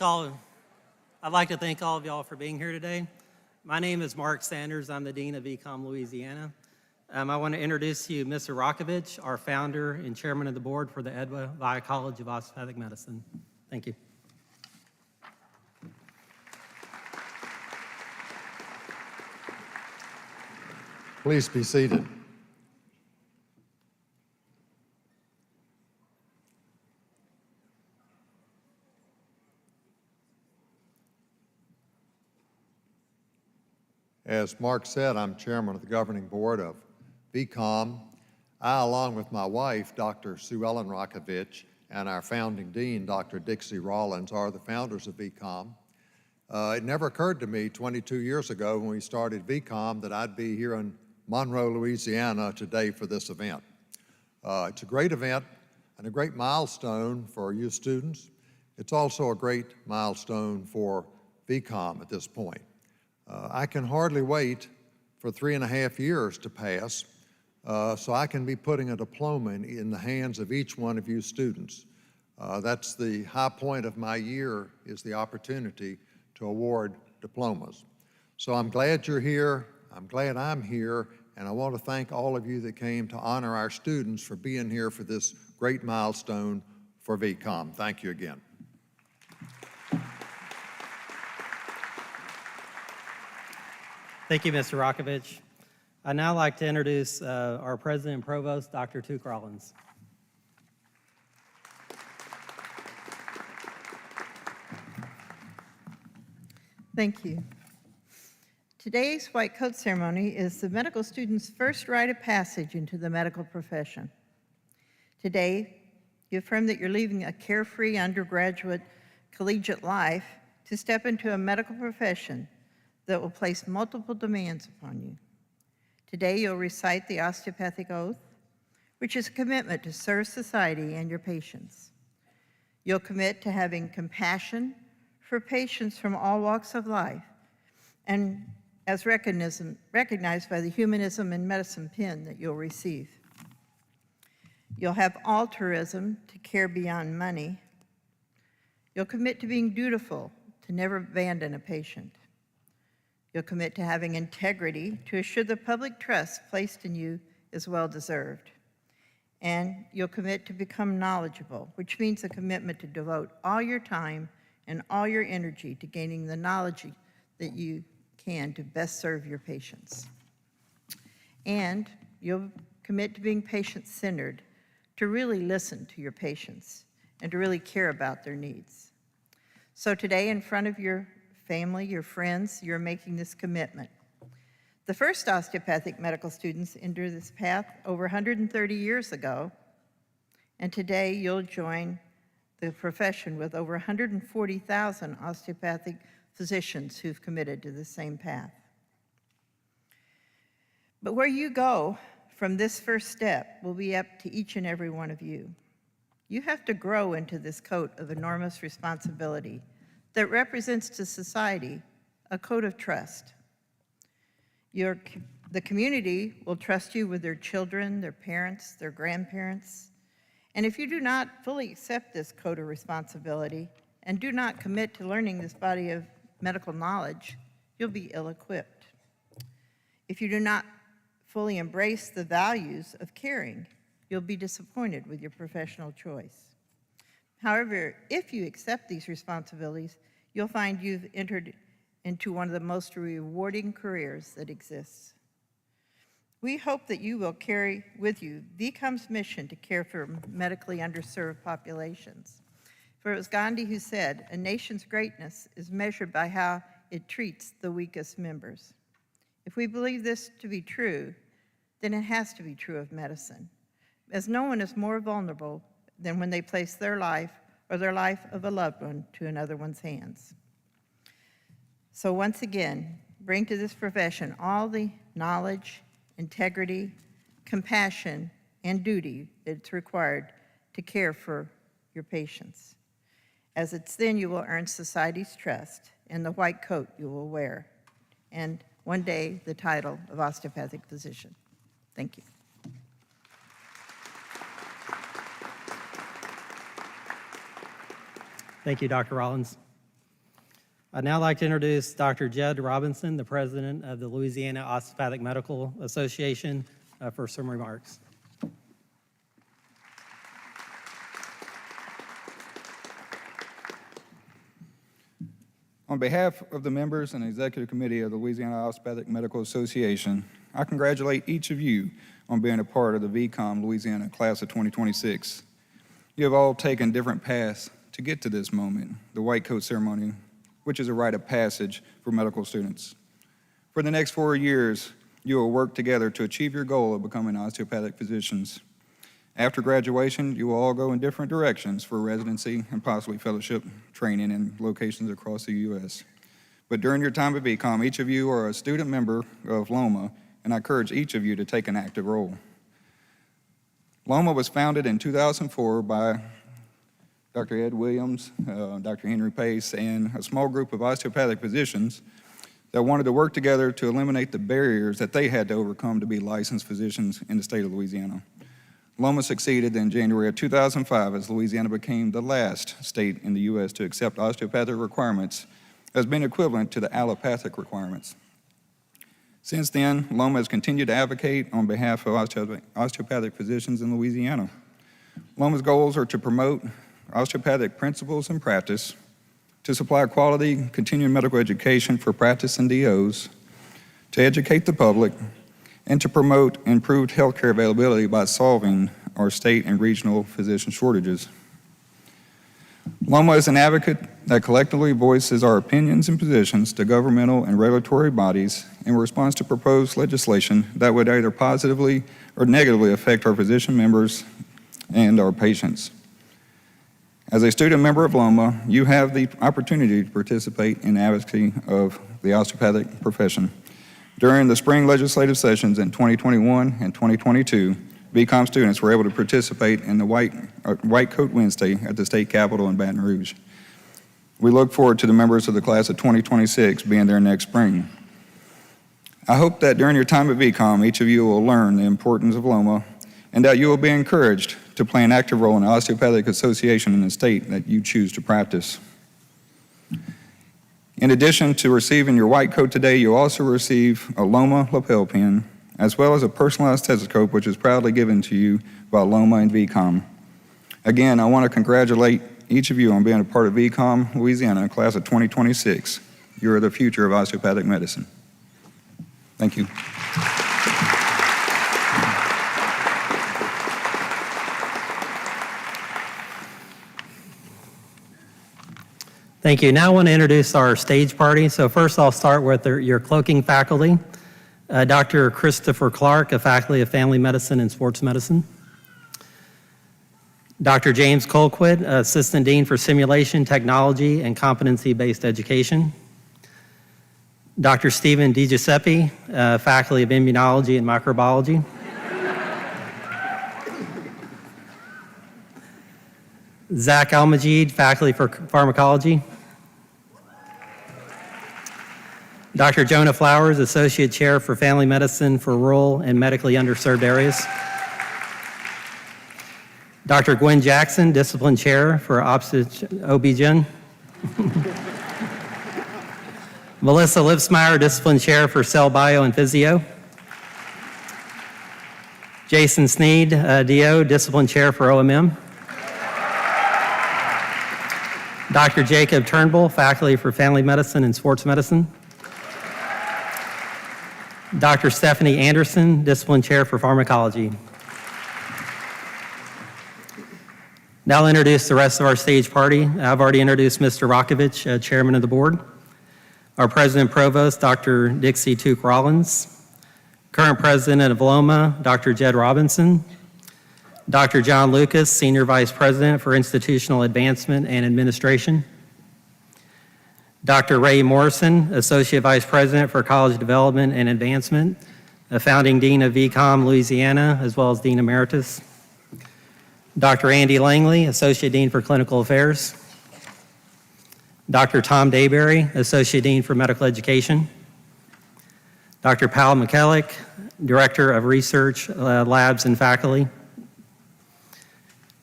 I'd like to thank all of y'all for being here today. My name is Mark Sanders. I'm the Dean of VCOM, Louisiana. I want to introduce to you Mr. Rakovich, our founder and chairman of the board for the Edwa College of Osteopathic Medicine. Thank you. Please be seated. As Mark said, I'm chairman of the governing board of VCOM. I, along with my wife, Dr. Sue Ellen Rakovich, and our founding dean, Dr. Dixie Rawlins, are the founders of VCOM. It never occurred to me 22 years ago when we started VCOM that I'd be here in Monroe, Louisiana today for this event. It's a great event and a great milestone for you students. It's also a great milestone for VCOM at this point. I can hardly wait for 3.5 years to pass so I can be putting a diploma in the hands of each one of you students. That's the high point of my year, is the opportunity to award diplomas. So I'm glad you're here, I'm glad I'm here, and I want to thank all of you that came to honor our students for being here for this great milestone for VCOM. Thank you again. Thank you, Mr. Rakovich. I'd now like to introduce our president and provost, Dr. Tuke Rawlins. Thank you. Today's white coat ceremony is the medical student's first rite of passage into the medical profession. Today, you affirm that you're leaving a carefree undergraduate collegiate life to step into a medical profession that will place multiple demands upon you. Today, you'll recite the osteopathic oath, which is a commitment to serve society and your patients. You'll commit to having compassion for patients from all walks of life, and as recognized by the Humanism in Medicine pin that you'll receive. You'll have altruism to care beyond money. You'll commit to being dutiful, to never abandon a patient. You'll commit to having integrity to assure the public trust placed in you is well-deserved. And you'll commit to become knowledgeable, which means a commitment to devote all your time and all your energy to gaining the knowledge that you can to best serve your patients. And you'll commit to being patient-centered, to really listen to your patients and to really care about their needs. So today, in front of your family, your friends, you're making this commitment. The first osteopathic medical students entered this path over 130 years ago, and today you'll join the profession with over 140,000 osteopathic physicians who've committed to the same path. But where you go from this first step will be up to each and every one of you. You have to grow into this coat of enormous responsibility that represents to society a code of trust. The community will trust you with their children, their parents, their grandparents. And if you do not fully accept this code of responsibility and do not commit to learning this body of medical knowledge, you'll be ill-equipped. If you do not fully embrace the values of caring, you'll be disappointed with your professional choice. However, if you accept these responsibilities, you'll find you've entered into one of the most rewarding careers that exists. We hope that you will carry with you VCOM's mission to care for medically underserved populations. For it was Gandhi who said, "A nation's greatness is measured by how it treats the weakest members." If we believe this to be true, then it has to be true of medicine, as no one is more vulnerable than when they place their life or their life of a loved one to another one's hands. So once again, bring to this profession all the knowledge, integrity, compassion, and duty that's required to care for your patients. As it's then you will earn society's trust and the white coat you will wear, and one day the title of osteopathic physician. Thank you. Thank you, Dr. Rollins. I'd now like to introduce Dr. Jed Robinson, the president of the Louisiana Osteopathic Medical Association, for some remarks. On behalf of the members and executive committee of the Louisiana Osteopathic Medical Association, I congratulate each of you on being a part of the VCOM Louisiana class of 2026. You have all taken different paths to get to this moment, the white coat ceremony, which is a rite of passage for medical students. For the next 4 years, you will work together to achieve your goal of becoming osteopathic physicians. After graduation, you will all go in different directions for residency and possibly fellowship training in locations across the U.S. But during your time at VCOM, each of you are a student member of LOMA, and I encourage each of you to take an active role. LOMA was founded in 2004 by Dr. Ed Williams, Dr. Henry Pace, and a small group of osteopathic physicians that wanted to work together to eliminate the barriers that they had to overcome to be licensed physicians in the state of Louisiana. LOMA succeeded in January of 2005 as Louisiana became the last state in the U.S. to accept osteopathic requirements as being equivalent to the allopathic requirements. Since then, LOMA has continued to advocate on behalf of osteopathic physicians in Louisiana. LOMA's goals are to promote osteopathic principles and practice, to supply quality continuing medical education for practice and DOs, to educate the public, and to promote improved healthcare availability by solving our state and regional physician shortages. LOMA is an advocate that collectively voices our opinions and positions to governmental and regulatory bodies in response to proposed legislation that would either positively or negatively affect our physician members and our patients. As a student member of Loma, you have the opportunity to participate in advocacy of the osteopathic profession. During the spring legislative sessions in 2021 and 2022, VCOM students were able to participate in the White Coat Wednesday at the state capitol in Baton Rouge. We look forward to the members of the class of 2026 being there next spring. I hope that during your time at VCOM, each of you will learn the importance of Loma and that you will be encouraged to play an active role in the osteopathic association in the state that you choose to practice. In addition to receiving your white coat today, you'll also receive a Loma lapel pin, as well as a personalized stethoscope, which is proudly given to you by Loma and VCOM. Again, I want to congratulate each of you on being a part of VCOM Louisiana, class of 2026. You are the future of osteopathic medicine. Thank you. Thank you. Now I want to introduce our stage party. So first I'll start with your cloaking faculty. Dr. Christopher Clark, a faculty of family medicine and sports medicine. Dr. James Colquitt, Assistant Dean for Simulation, Technology, and Competency-Based Education. Dr. Stephen DiGiuseppe, faculty of Immunology and Microbiology. Zach Almajid, faculty for Pharmacology. Dr. Jonah Flowers, Associate Chair for Family Medicine for Rural and Medically Underserved Areas. Dr. Gwen Jackson, Discipline Chair for OB-GYN. Melissa Lipsmeyer, Discipline Chair for Cell Bio and Physio. Jason Sneed, DO, Discipline Chair for OMM. Dr. Jacob Turnbull, Faculty for Family Medicine and Sports Medicine. Dr. Stephanie Anderson, Discipline Chair for Pharmacology. Now I'll introduce the rest of our stage party. I've already introduced Mr. Rakovich, Chairman of the Board. Our President Provost, Dr. Dixie Took Rollins. Current President of Loma, Dr. Jed Robinson. Dr. John Lucas, Senior Vice President for Institutional Advancement and Administration. Dr. Ray Morrison, Associate Vice President for College Development and Advancement, a founding Dean of VCOM Louisiana, as well as Dean Emeritus. Dr. Andy Langley, Associate Dean for Clinical Affairs. Dr. Tom Dayberry, Associate Dean for Medical Education. Dr. Powell McKellick, Director of Research, Labs and Faculty.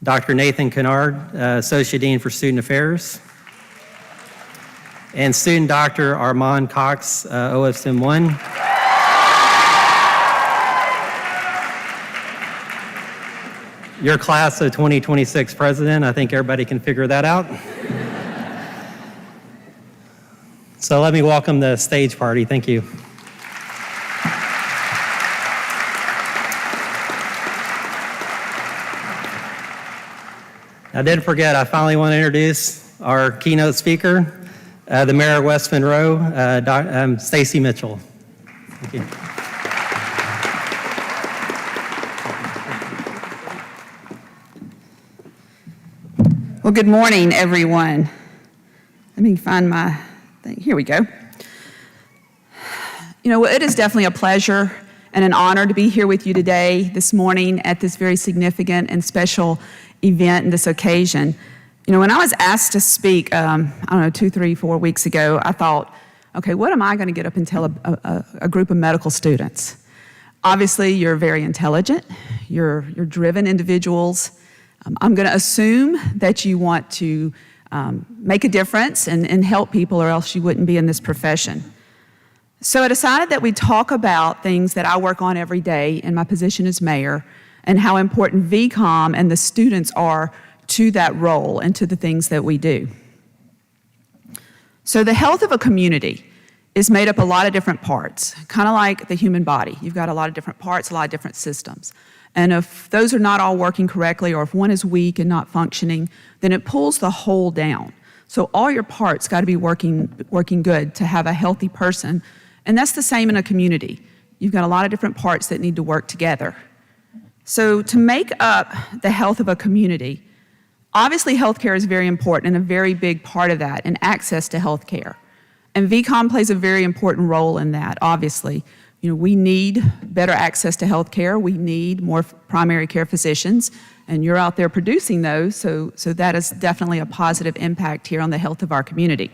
Dr. Nathan Kennard, Associate Dean for Student Affairs. And Student Dr. Armand Cox, OFSM 1. Your class of 2026 president, I think everybody can figure that out. So let me welcome the stage party. Thank you. I did forget, I finally want to introduce our keynote speaker, the Mayor of West Monroe, Stacy Mitchell. Thank you. Well, good morning, everyone. Let me find my thing. Here we go. You know, it is definitely a pleasure and an honor to be here with you today, this morning, at this very significant and special event and this occasion. You know, when I was asked to speak, I don't know, 2, 3, 4 weeks ago, I thought, okay, what am I going to get up and tell a group of medical students? Obviously, you're very intelligent, you're driven individuals. I'm going to assume that you want to make a difference and help people, or else you wouldn't be in this profession. So I decided that we'd talk about things that I work on every day in my position as mayor, and how important VCOM and the students are to that role and to the things that we do. So the health of a community is made up of a lot of different parts, kind of like the human body. You've got a lot of different parts, a lot of different systems. And if those are not all working correctly, or if one is weak and not functioning, then it pulls the whole down. So all your parts got to be working good to have a healthy person. And that's the same in a community. You've got a lot of different parts that need to work together. So to make up the health of a community, Obviously, healthcare is very important and a very big part of that, and access to healthcare. And VCOM plays a very important role in that, obviously. We need better access to healthcare. We need more primary care physicians, and you're out there producing those, so that is definitely a positive impact here on the health of our community.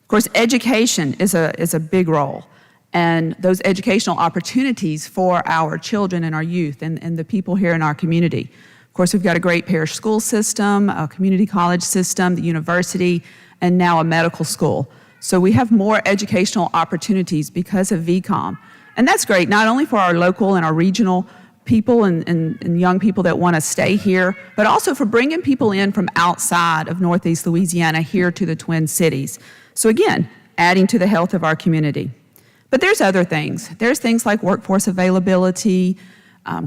Of course, education is a big role, and those educational opportunities for our children and our youth and the people here in our community. Of course, we've got a great parish school system, a community college system, the university, and now a medical school. So we have more educational opportunities because of VCOM. And that's great, not only for our local and our regional people and young people that want to stay here, but also for bringing people in from outside of Northeast Louisiana here to the Twin Cities. So again, adding to the health of our community. But there's other things. There's things like workforce availability,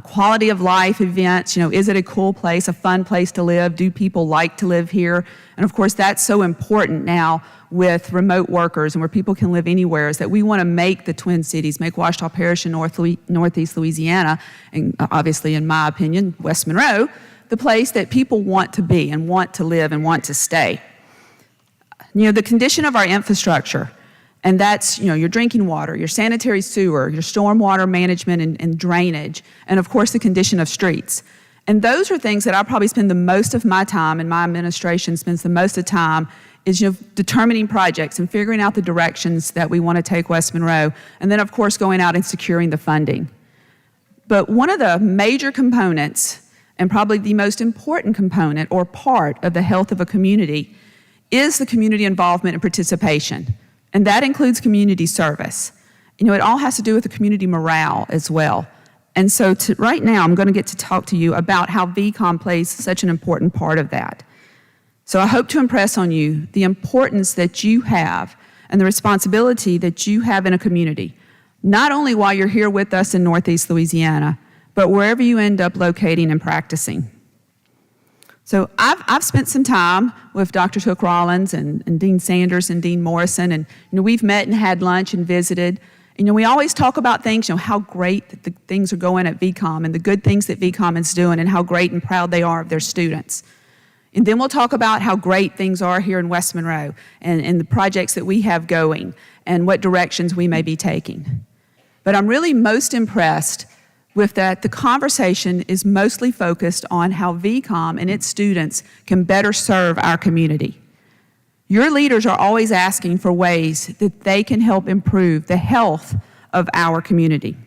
quality of life events. Is it a cool place, a fun place to live? Do people like to live here? And of course, that's so important now with remote workers and where people can live anywhere, is that we want to make the Twin Cities, make Ouachita Parish in Northeast Louisiana, and obviously, in my opinion, West Monroe, the place that people want to be and want to live and want to stay. The condition of our infrastructure, and that's, your drinking water, your sanitary sewer, your stormwater management and drainage, and of course the condition of streets. And those are things that I probably spend the most of my time, and my administration spends the most of time, is determining projects and figuring out the directions that we want to take West Monroe, and then of course going out and securing the funding. But one of the major components, and probably the most important component or part of the health of a community, is the community involvement and participation. And that includes community service. It all has to do with the community morale as well. And so right now, I'm going to get to talk to you about how VCOM plays such an important part of that. So I hope to impress on you the importance that you have and the responsibility that you have in a community, not only while you're here with us in Northeast Louisiana, but wherever you end up locating and practicing. So I've spent some time with Dr. Hook Rollins and Dean Sanders and Dean Morrison, and we've met and had lunch and visited. We always talk about things, how great that the things are going at VCOM and the good things that VCOM is doing and how great and proud they are of their students. And then we'll talk about how great things are here in West Monroe and the projects that we have going and what directions we may be taking. But I'm really most impressed with that the conversation is mostly focused on how VCOM and its students can better serve our community. Your leaders are always asking for ways that they can help improve the health of our community.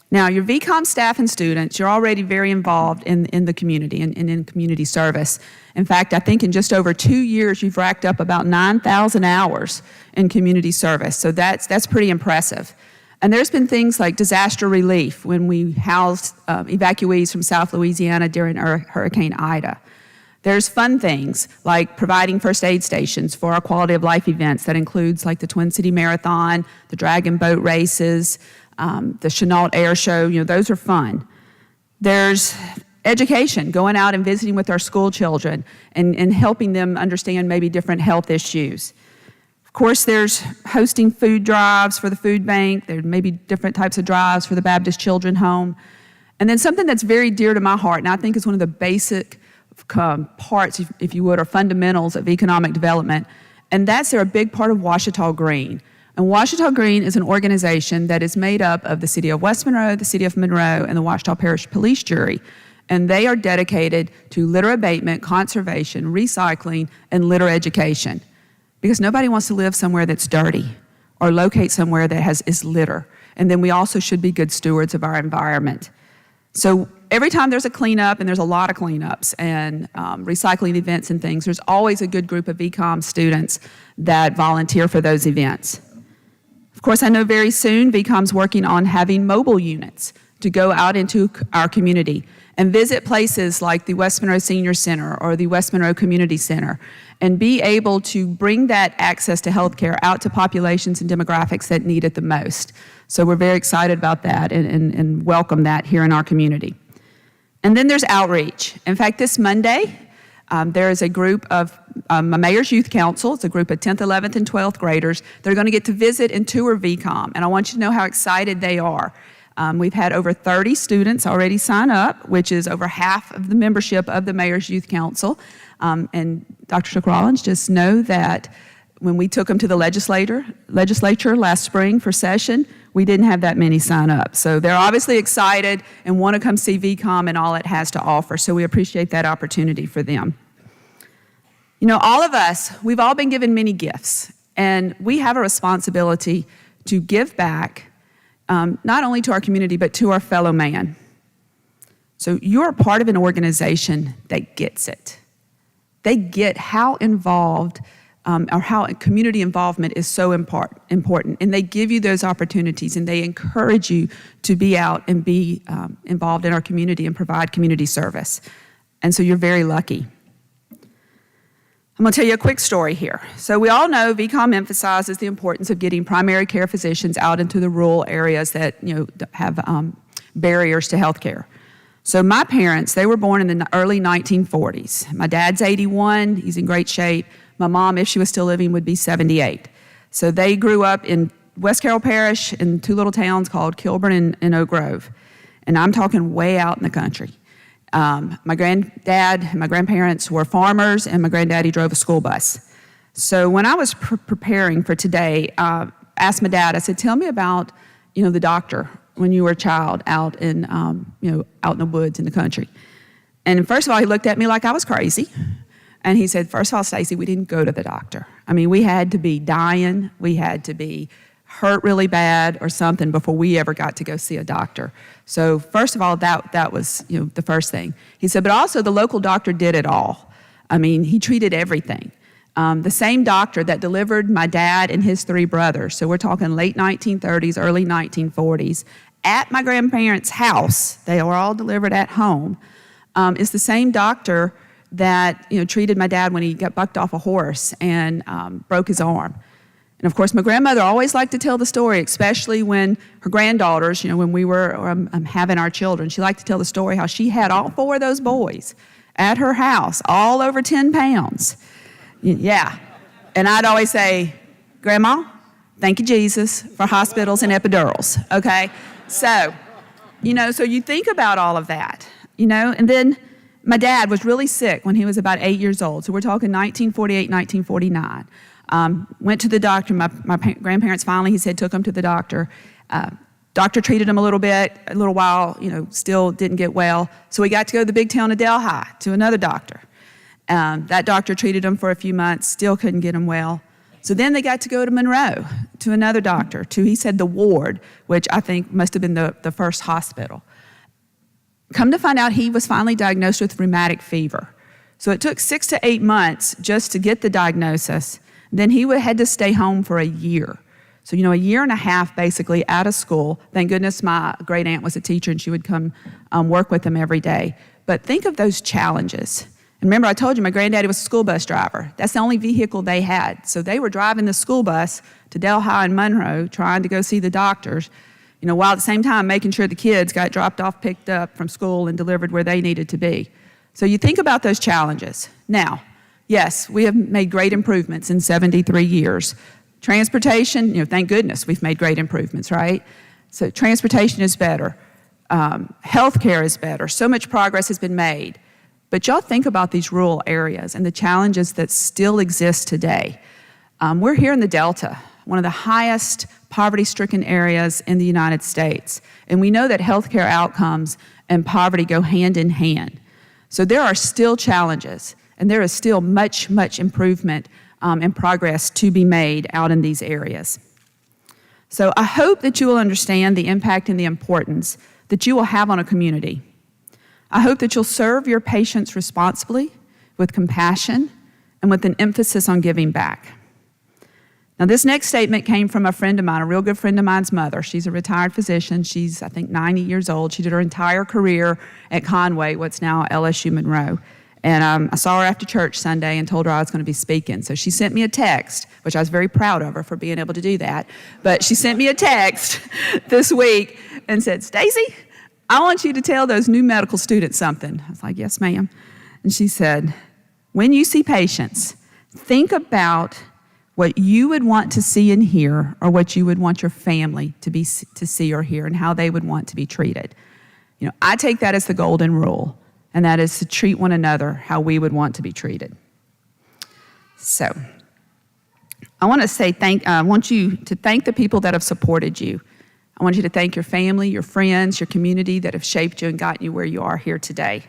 Now, your VCOM staff and students, you're already very involved in the community and in community service. In fact, I think in just over 2 years, you've racked up about 9,000 hours in community service. So that's pretty impressive. And there's been things like disaster relief when we housed evacuees from South Louisiana during Hurricane Ida. There's fun things like providing first aid stations for our quality of life events. That includes like the Twin City Marathon, the Dragon Boat races, the Chenault Air Show. Those are fun. There's education, going out and visiting with our school children and helping them understand maybe different health issues. Of course, there's hosting food drives for the food bank. There may be different types of drives for the Baptist Children Home. And then something that's very dear to my heart, and I think is one of the basic parts, if you would, or fundamentals of economic development, and that's they're a big part of Ouachita Green. And Ouachita Green is an organization that is made up of the City of West Monroe, the City of Monroe, and the Ouachita Parish Police Jury. And they are dedicated to litter abatement, conservation, recycling, and litter education. Because nobody wants to live somewhere that's dirty or locate somewhere that is litter. And then we also should be good stewards of our environment. So every time there's a cleanup, and there's a lot of cleanups and recycling events and things, there's always a good group of VCOM students that volunteer for those events. Of course, I know very soon VCOM's working on having mobile units to go out into our community and visit places like the West Monroe Senior Center or the West Monroe Community Center and be able to bring that access to healthcare out to populations and demographics that need it the most. So we're very excited about that and welcome that here in our community. And then there's outreach. In fact, this Monday, there is a group of a Mayor's Youth Council. It's a group of 10th, 11th, and 12th graders. They're going to get to visit and tour VCOM, and I want you to know how excited they are. We've had over 30 students already sign up, which is over half of the membership of the Mayor's Youth Council. And Dr. Shook Rollins, just know that when we took them to the legislature last spring for session, we didn't have that many sign up. So they're obviously excited and want to come see VCOM and all it has to offer. So we appreciate that opportunity for them. You know, all of us, we've all been given many gifts, and we have a responsibility to give back, not only to our community, but to our fellow man. So you're a part of an organization that gets it. They get how involved or how community involvement is so important, and they give you those opportunities, and they encourage you to be out and be involved in our community and provide community service. And so you're very lucky. I'm going to tell you a quick story here. So we all know VCOM emphasizes the importance of getting primary care physicians out into the rural areas that have barriers to health care. So my parents, they were born in the early 1940s. My dad's 81, he's in great shape. My mom, if she was still living, would be 78. So they grew up in West Carroll Parish in two little towns called Kilburn and Oak Grove. And I'm talking way out in the country. My granddad and my grandparents were farmers, and my granddaddy drove a school bus. So when I was preparing for today, I asked my dad, I said, tell me about, the doctor when you were a child out in, out in the woods in the country. And first of all, he looked at me like I was crazy. And he said, first of all, Stacy, we didn't go to the doctor. I mean, we had to be dying. We had to be hurt really bad or something before we ever got to go see a doctor. So first of all, that was the first thing. He said, but also the local doctor did it all. I mean, he treated everything. The same doctor that delivered my dad and his three brothers, so we're talking late 1930s, early 1940s, at my grandparents' house, they were all delivered at home, is the same doctor that treated my dad when he got bucked off a horse and broke his arm. And of course, my grandmother always liked to tell the story, especially when her granddaughters, when we were having our children, she liked to tell the story how she had all four of those boys at her house, all over 10 pounds. Yeah. And I'd always say, Grandma, thank you, Jesus, for hospitals and epidurals, okay? So, so you think about all of that, and then my dad was really sick when he was about 8 years old. So we're talking 1948, 1949. Went to the doctor. My grandparents finally, he said, took him to the doctor. Doctor treated him a little while, still didn't get well. So we got to go to the big town of Delhi to another doctor. That doctor treated him for a few months, still couldn't get him well. So then they got to go to Monroe to another doctor, he said the ward, which I think must have been the first hospital. Come to find out, he was finally diagnosed with rheumatic fever. So it took 6 to 8 months just to get the diagnosis. Then he had to stay home for a year. So, a year and a half basically out of school. Thank goodness my great aunt was a teacher and she would come work with him every day. But think of those challenges. And remember, I told you my granddaddy was a school bus driver. That's the only vehicle they had. So they were driving the school bus to Delhi and Monroe trying to go see the doctors, while at the same time making sure the kids got dropped off, picked up from school and delivered where they needed to be. So you think about those challenges. Now, yes, we have made great improvements in 73 years. Transportation, thank goodness we've made great improvements, right? So transportation is better. Healthcare is better. So much progress has been made. But y'all think about these rural areas and the challenges that still exist today. We're here in the Delta, one of the highest poverty-stricken areas in the United States. And we know that healthcare outcomes and poverty go hand in hand. So there are still challenges, and there is still much, much improvement and progress to be made out in these areas. So I hope that you will understand the impact and the importance that you will have on a community. I hope that you'll serve your patients responsibly, with compassion, and with an emphasis on giving back. Now, this next statement came from a friend of mine, a real good friend of mine's mother. She's a retired physician. She's, I think, 90 years old. She did her entire career at Conway, what's now LSU Monroe. And I saw her after church Sunday and told her I was going to be speaking. So she sent me a text, which I was very proud of her for being able to do that. But she sent me a text this week and said, Stacy, I want you to tell those new medical students something. I was like, yes, ma'am. And she said, when you see patients, think about what you would want to see and hear, or what you would want your family to see or hear, and how they would want to be treated. I take that as the golden rule, and that is to treat one another how we would want to be treated. So, I want you to thank the people that have supported you. I want you to thank your family, your friends, your community that have shaped you and gotten you where you are here today.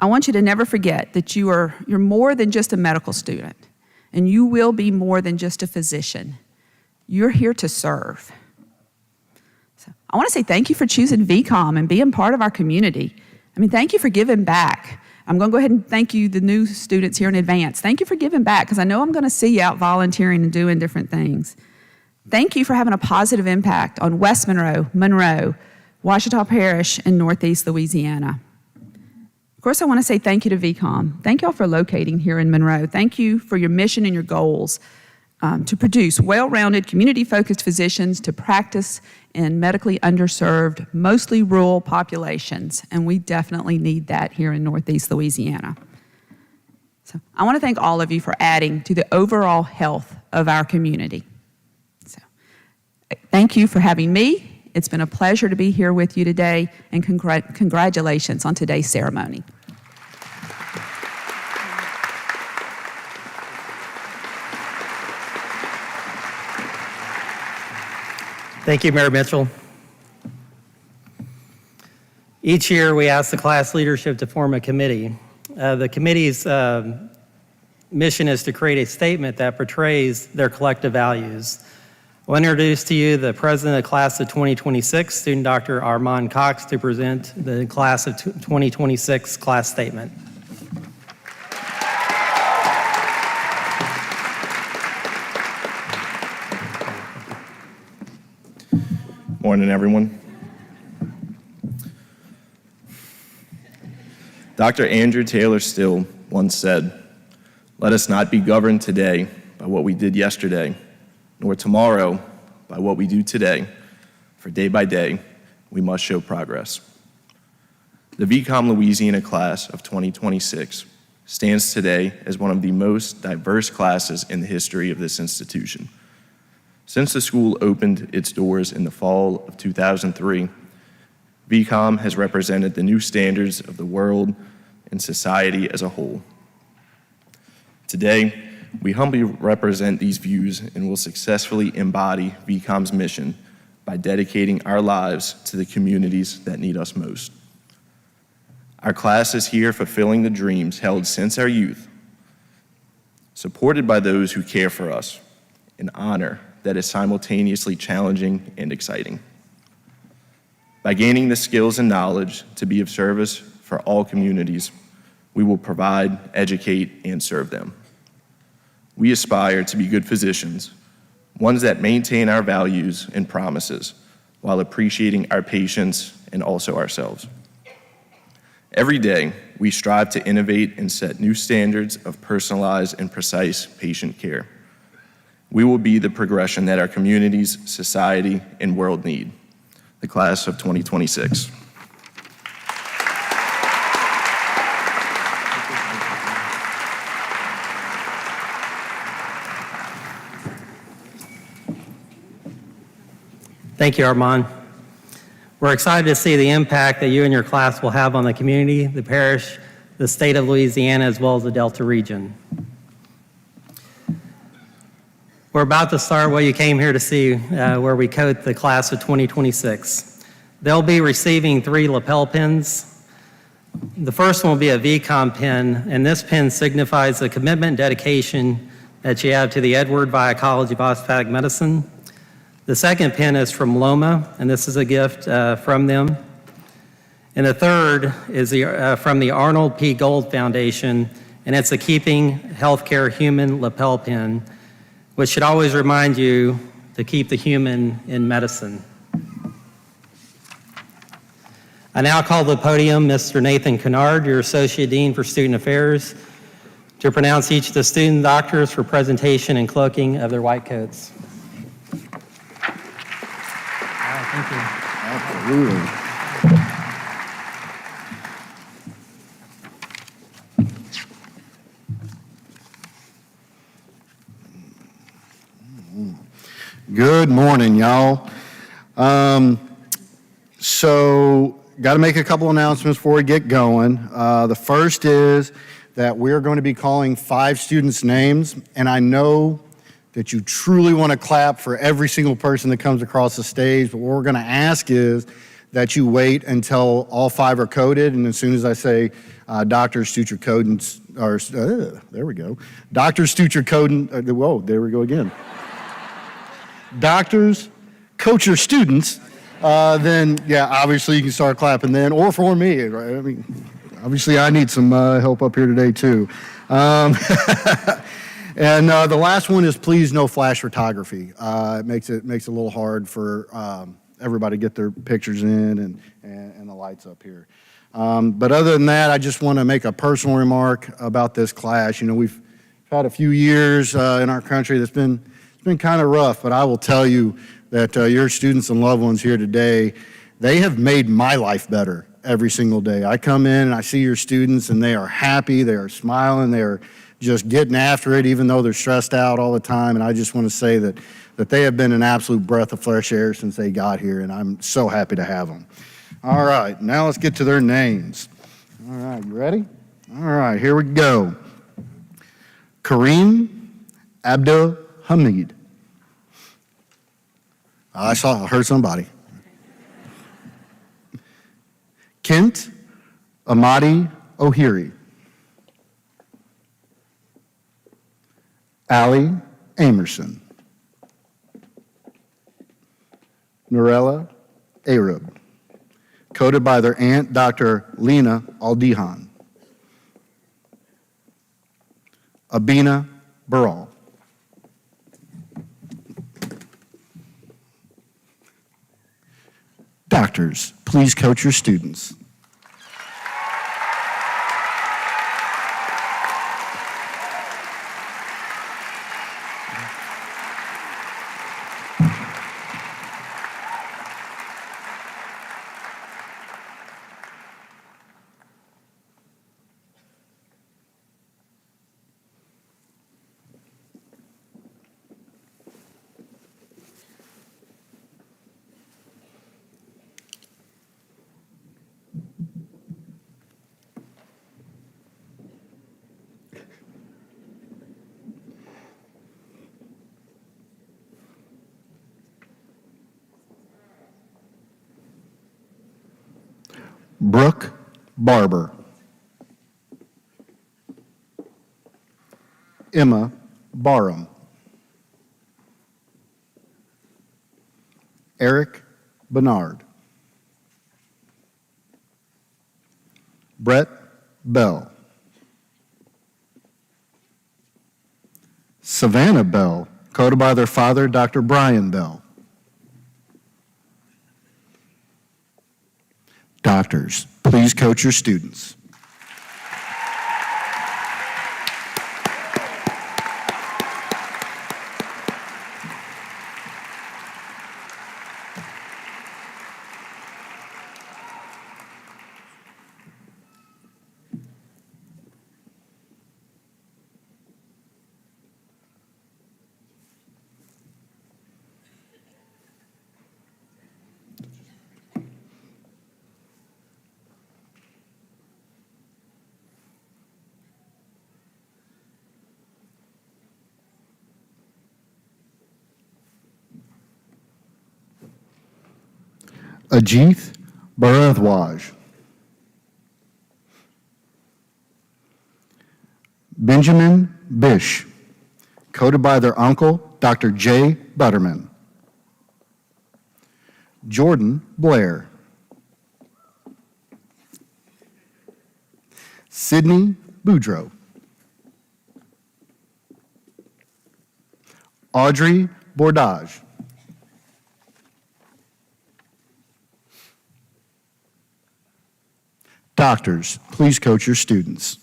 I want you to never forget that you're more than just a medical student, and you will be more than just a physician. You're here to serve. So I want to say thank you for choosing VCOM and being part of our community. Thank you for giving back. I'm going to go ahead and thank you, the new students here in advance. Thank you for giving back, because I know I'm going to see you out volunteering and doing different things. Thank you for having a positive impact on West Monroe, Ouachita Parish, and Northeast Louisiana. Of course, I want to say thank you to VCOM. Thank y'all for locating here in Monroe. Thank you for your mission and your goals to produce well-rounded, community-focused physicians to practice in medically underserved, mostly rural populations, and we definitely need that here in Northeast Louisiana. So I want to thank all of you for adding to the overall health of our community. So thank you for having me. It's been a pleasure to be here with you today, and congratulations on today's ceremony. Thank you, Mayor Mitchell. Each year, we ask the class leadership to form a committee. The committee's mission is to create a statement that portrays their collective values. I'll introduce to you the president of the class of 2026, student Dr. Armand Cox, to present the class of 2026 class statement. Morning, everyone. Dr. Andrew Taylor Still once said, "Let us not be governed today by what we did yesterday, nor tomorrow by what we do today, for day by day we must show progress." The VCOM Louisiana class of 2026 stands today as one of the most diverse classes in the history of this institution. Since the school opened its doors in the fall of 2003, VCOM has represented the new standards of the world and society as a whole. Today, we humbly represent these views and will successfully embody VCOM's mission by dedicating our lives to the communities that need us most. Our class is here fulfilling the dreams held since our youth, supported by those who care for us, an honor that is simultaneously challenging and exciting. By gaining the skills and knowledge to be of service for all communities, we will provide, educate, and serve them. We aspire to be good physicians, ones that maintain our values and promises while appreciating our patients and also ourselves. Every day, we strive to innovate and set new standards of personalized and precise patient care. We will be the progression that our communities, society, and world need. The class of 2026. Thank you, Armand. We're excited to see the impact that you and your class will have on the community, the parish, the state of Louisiana, as well as the Delta region. We're about to start what you came here to see, where we coat the class of 2026. They'll be receiving 3 lapel pins. The first one will be a VCOM pin, and this pin signifies the commitment and dedication that you have to the Edward via College of Osteopathic Medicine. The second pin is from Loma, and this is a gift from them. And the third is from the Arnold P. Gold Foundation, and it's a Keeping Healthcare Human lapel pin, which should always remind you to keep the human in medicine. I now call to the podium Mr. Nathan Kennard, your Associate Dean for Student Affairs, to pronounce each of the student doctors for presentation and cloaking of their white coats. All right, thank you. Absolutely. Good morning, y'all. So, got to make a couple announcements before we get going. The first is that we're going to be calling 5 students' names, and I know that you truly want to clap for every single person that comes across the stage, but what we're going to ask is that you wait until all 5 are coded, and as soon as I say Dr. Stucher Coden, there we go. Dr. Stucher Coden, whoa, there we go again. Doctors, coach your students, then yeah, obviously you can start clapping then, or for me, right? I mean, obviously I need some help up here today too. And the last one is please no flash photography. It makes it a little hard for everybody to get their pictures in and the lights up here. But other than that, I just want to make a personal remark about this class. You know, we've had a few years in our country that's been kind of rough, but I will tell you that your students and loved ones here today, they have made my life better every single day. I come in and I see your students and they are happy, they are smiling, they are just getting after it even though they're stressed out all the time, and I just want to say that they have been an absolute breath of fresh air since they got here, and I'm so happy to have them. All right, now let's get to their names. All right, you ready? All right, here we go. Kareem Abdul Hamid. I heard somebody. Kent Amadi Ohiri. Ali Amerson. Norella Arab. Coded by their aunt, Dr. Lena Aldihan. Abina Baral. Doctors, please coach your students. Brooke Barber. Emma Barham. Eric Bernard. Brett Bell. Savannah Bell, coded by their father, Dr. Brian Bell. Doctors, please coach your students. Ajith Bharadwaj. Benjamin Bish, coded by their uncle, Dr. J. Butterman. Jordan Blair. Sydney Boudreau. Audrey Bordage. Doctors, please coach your students.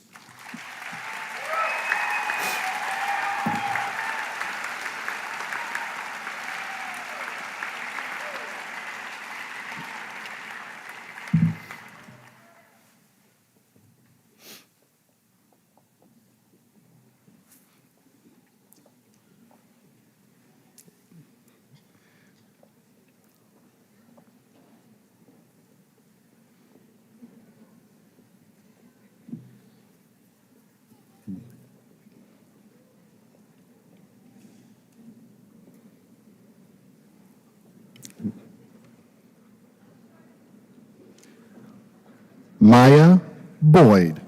Maya Boyd.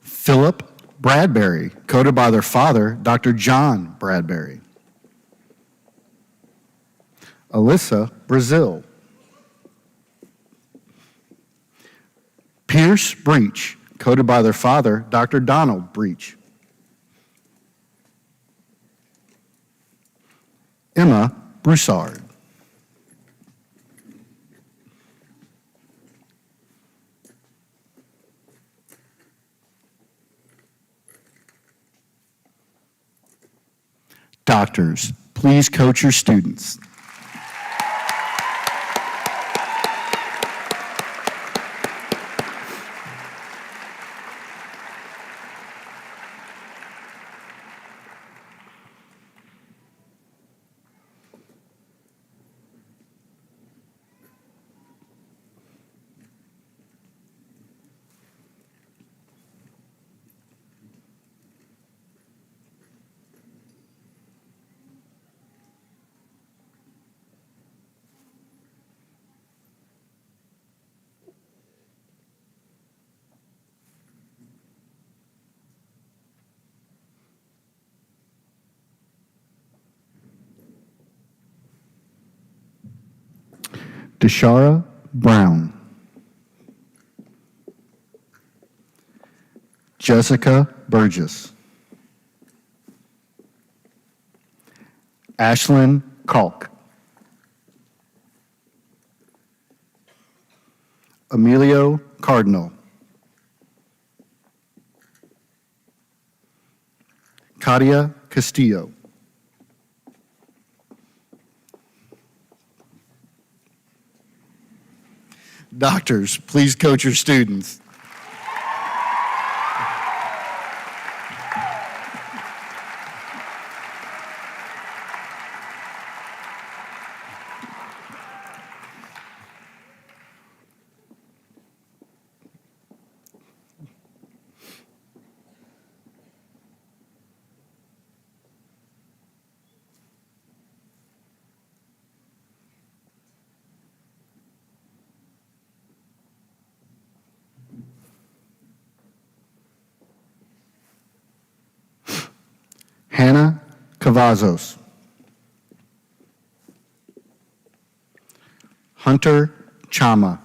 Philip Bradbury, coded by their father, Dr. John Bradbury. Alyssa Brazil. Pierce Breach, coded by their father, Dr. Donald Breach. Emma Broussard. Doctors, please coach your students. Deshara Brown. Jessica Burgess. Ashlyn Kalk. Emilio Cardinal. Katia Castillo. Doctors, please coach your students. Hannah Cavazos. Hunter Chama.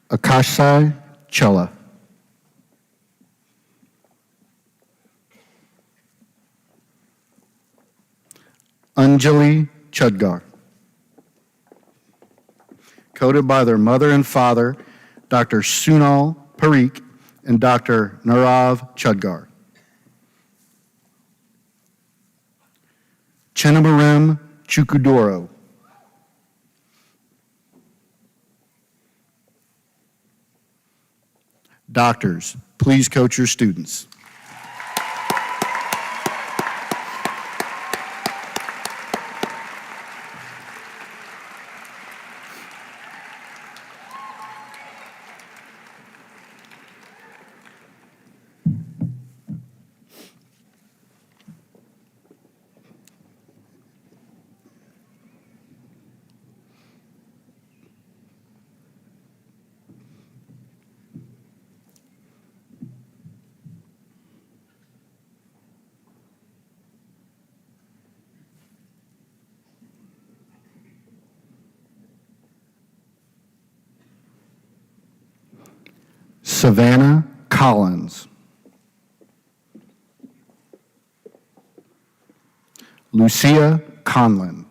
Akashai Chella. Anjali Chudgar. Coded by their mother and father, Dr. Sunal Parikh and Dr. Narav Chudgar. Chinnabarem Chukudoro. Doctors, please coach your students. Savannah Collins. Lucia Conlin.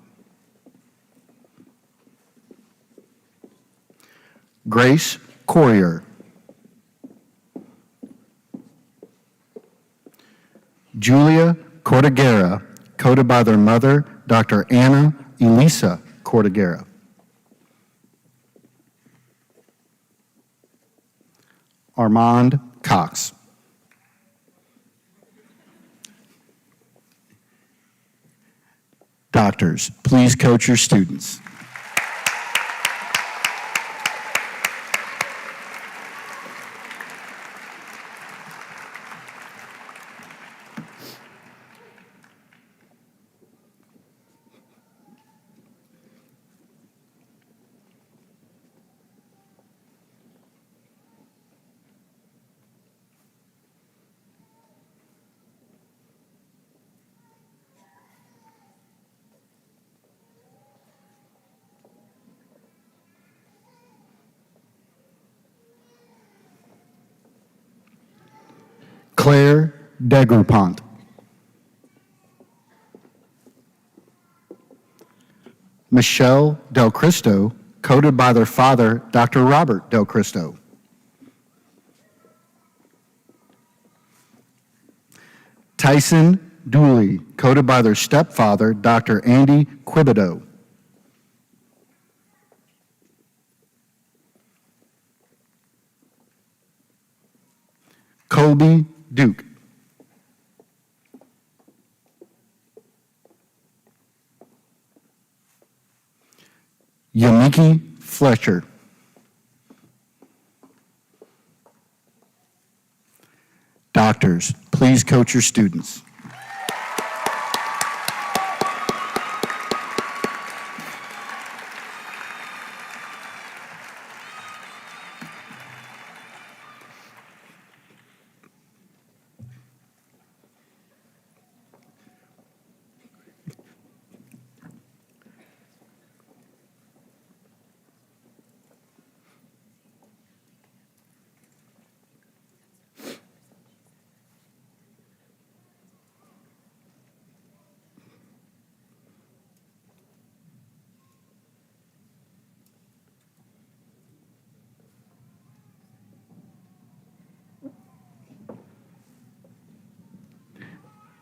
Grace Corrier. Julia Cortagera, coded by their mother, Dr. Anna Elisa Cortagera. Armand Cox. Doctors, please coach your students. Degroupont. Michelle Del Cristo, coded by their father, Dr. Robert Del Cristo. Tyson Dooley, coded by their stepfather, Dr. Andy Quibido. Colby Duke. Yamiki Fletcher. Doctors, please coach your students.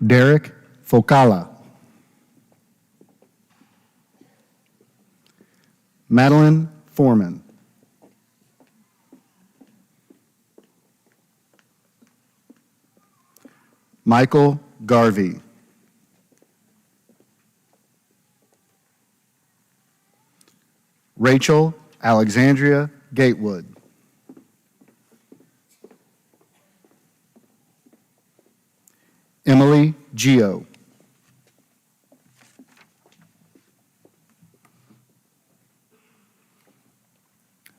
Derek Focala. Madeline Foreman. Michael Garvey. Rachel Alexandria Gatewood. Emily Gio.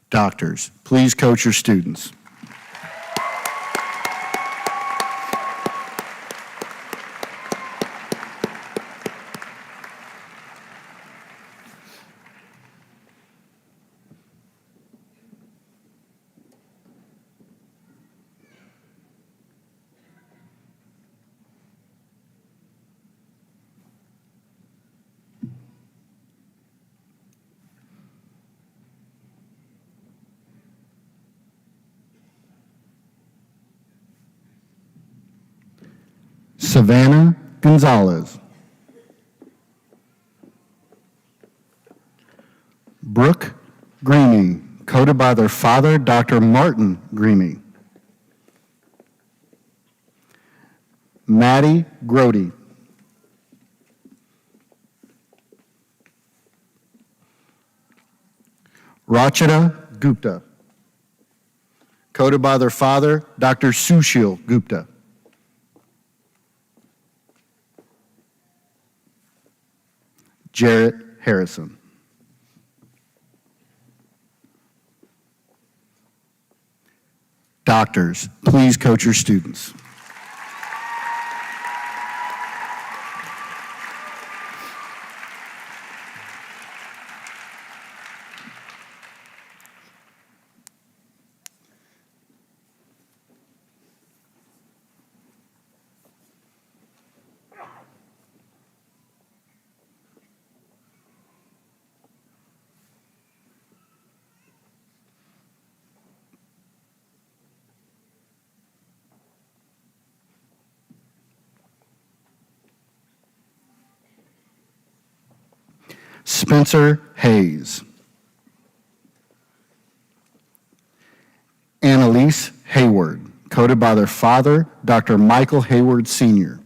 Doctors, please coach your students. Savannah Gonzalez. Brooke Greamy, coded by their father, Dr. Martin Greamy. Maddie Grody. Rachita Gupta, coded by their father, Dr. Sushil Gupta. Jarrett Harrison. Doctors, please coach your students. Spencer Hayes. Annalise Hayward, coded by their father, Dr. Michael Hayward Sr.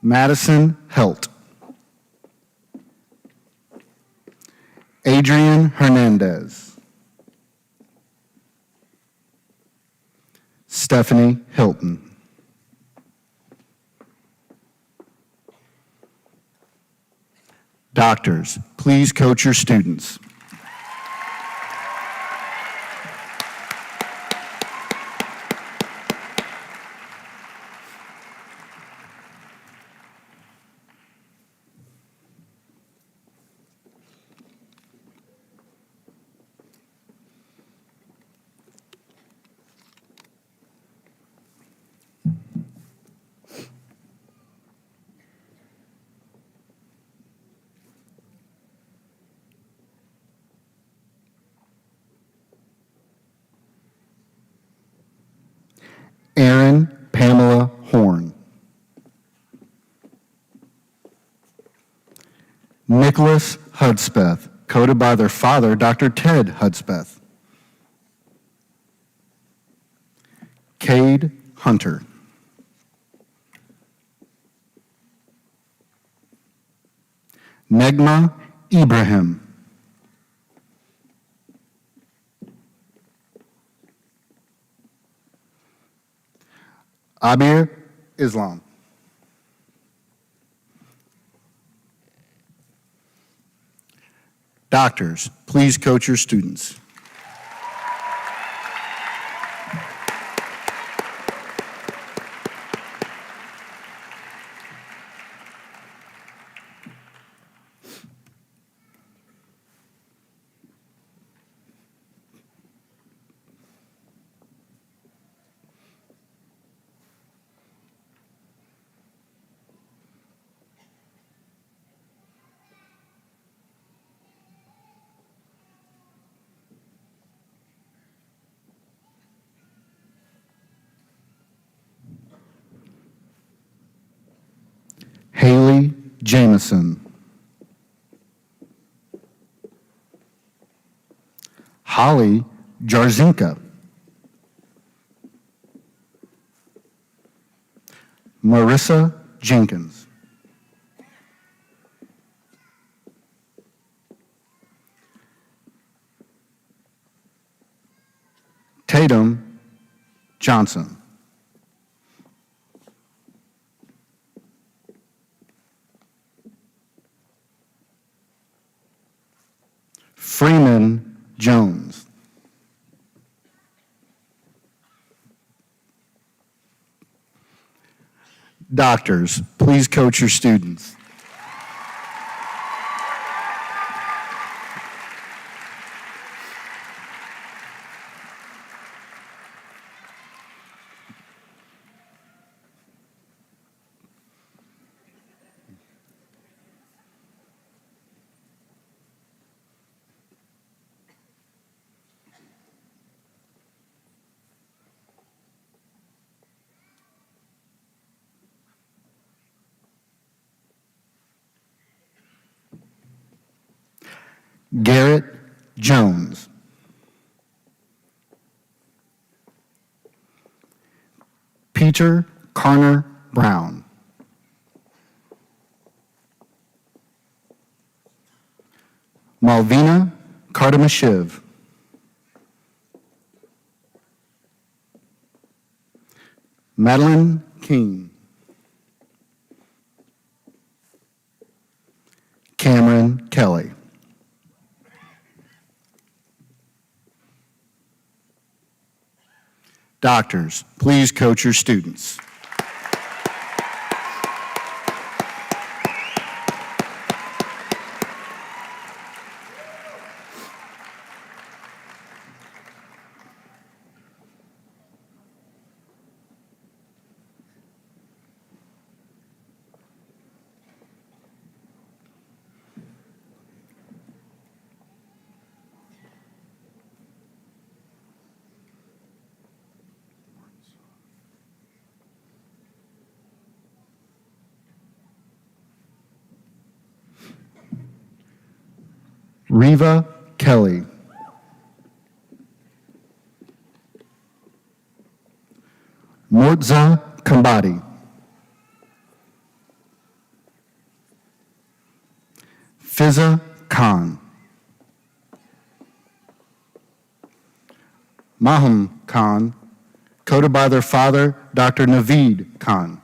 Madison Helt. Adrian Hernandez. Stephanie Hilton. Doctors, please coach your students. Nicholas Hudspeth, coded by their father, Dr. Ted Hudspeth. Cade Hunter. Negma Ibrahim. Abir Islam. Doctors, please coach your students. Haley Jameson. Holly Jarzinka. Marissa Jenkins. Tatum Johnson. Freeman Jones. Doctors, please coach your students. Garrett Jones. Peter Carner Brown. Malvina Kardamashiv. Madeline King. Cameron Kelly. Doctors, please coach your students. Reva Kelly. Mortza Kambadi. Fiza Khan. Maham Khan, coded by their father, Dr. Naveed Khan.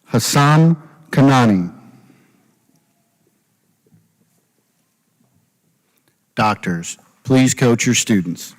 Hassan Kanani. Doctors, please coach your students.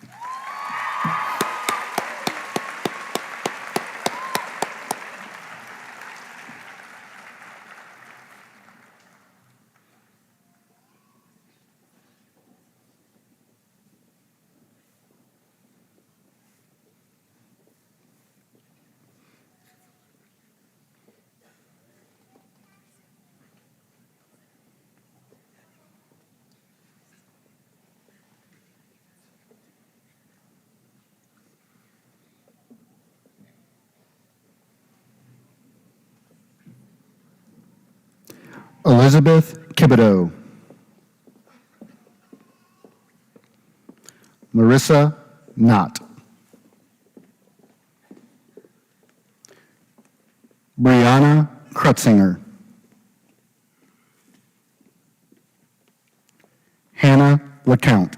Elizabeth Kibido. Marissa Knott. Brianna Krutzinger. Hannah LeCount.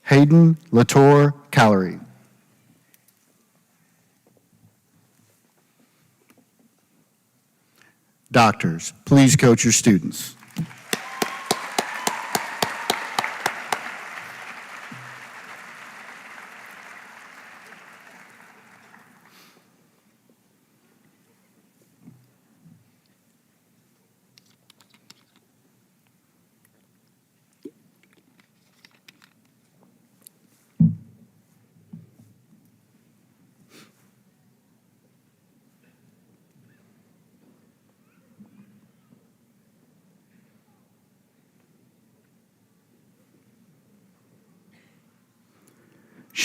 Hayden Latour Callery. Doctors, please coach your students.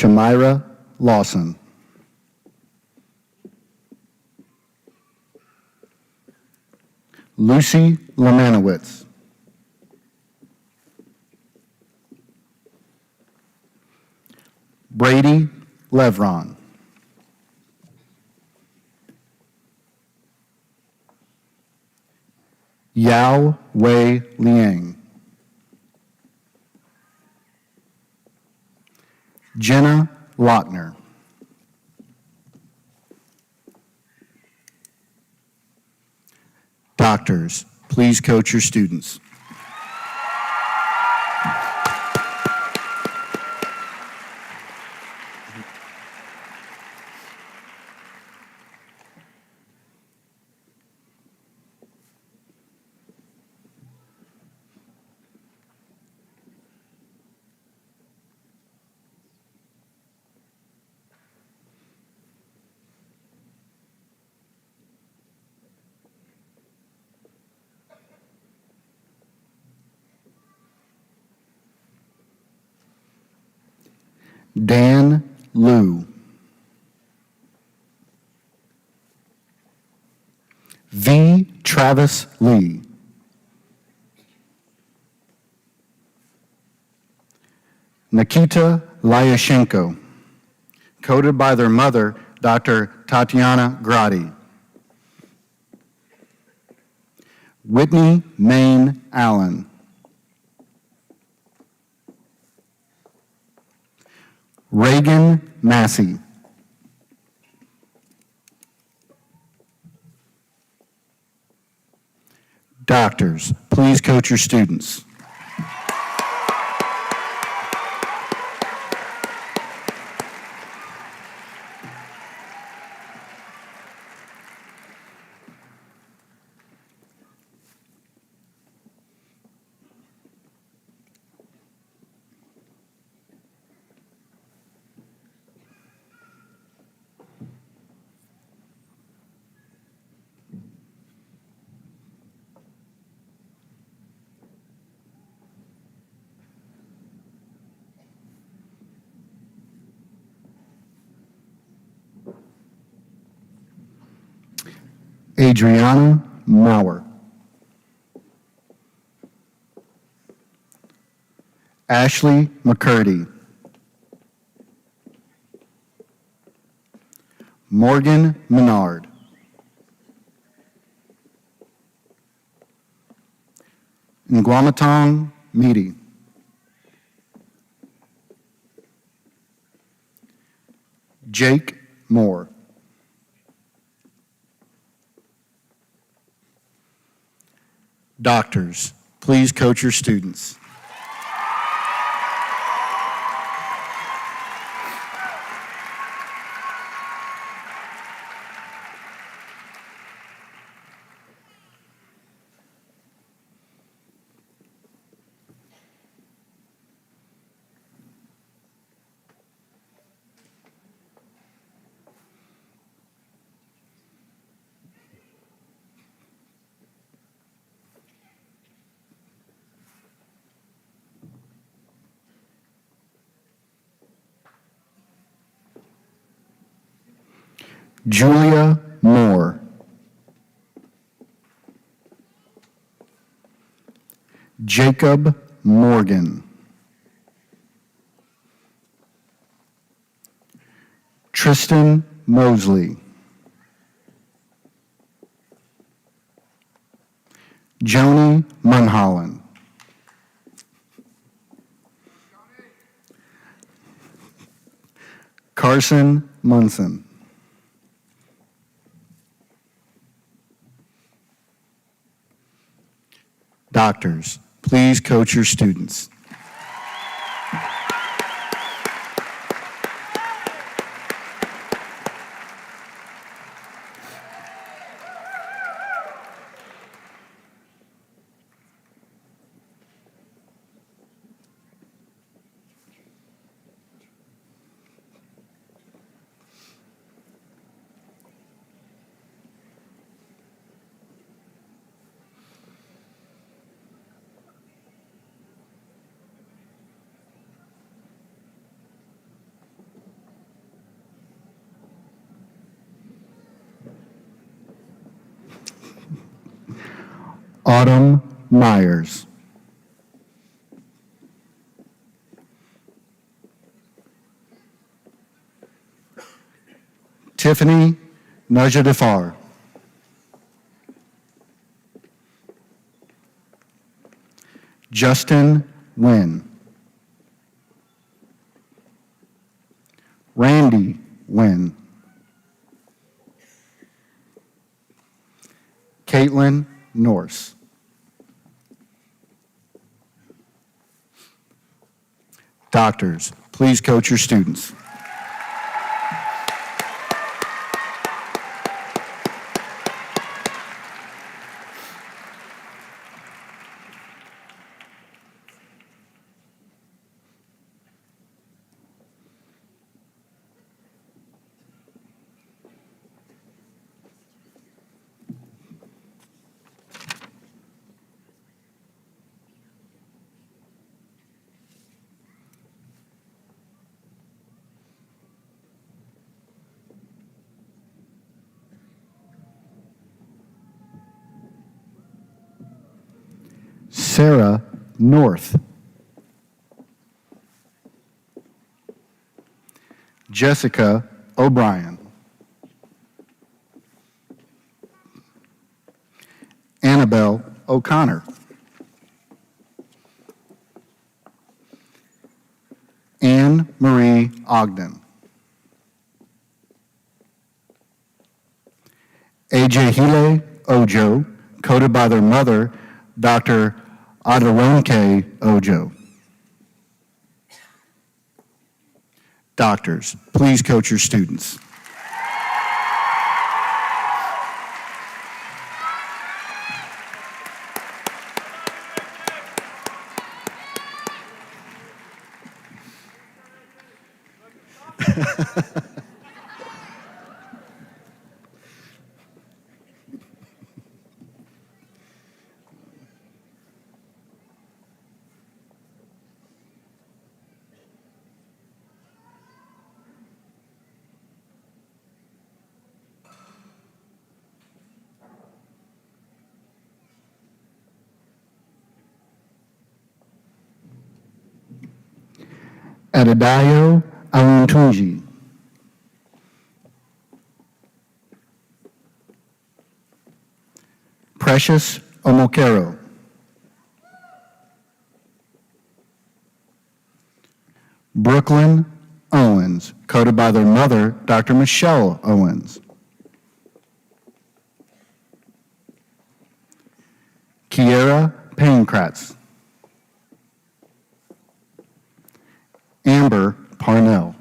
Shamira Lawson. Lucy Lemanowitz. Brady Levron. Yao Wei Liang. Jenna Lochner. Doctors, please coach your students. Dan Liu. V. Travis Lee. Nikita Lyashenko, coded by their mother, Dr. Tatiana Grady. Whitney Main Allen. Reagan Massey. Doctors, please coach your students. Adriana Mauer. Ashley McCurdy. Morgan Menard. Nguamatong Meady. Jake Moore. Doctors, please coach your students. Julia Moore. Jacob Morgan. Tristan Mosley. Joni Munholland. Carson Munson. Doctors, please coach your students. Autumn Myers. Tiffany Najadifar. Justin Wynn. Randy Wynn. Caitlin Norse. Doctors, please coach your students. Sarah North. Jessica O'Brien. Annabelle O'Connor. Anne Marie Ogden. Ejehile Ojo, coded by their mother, Dr. Aderonke Ojo. Doctors, please coach your students. Adedayo Awuntunji. Precious Omokero. Brooklyn Owens, coded by their mother, Dr. Michelle Owens. Kiera Painkratz. Amber Parnell.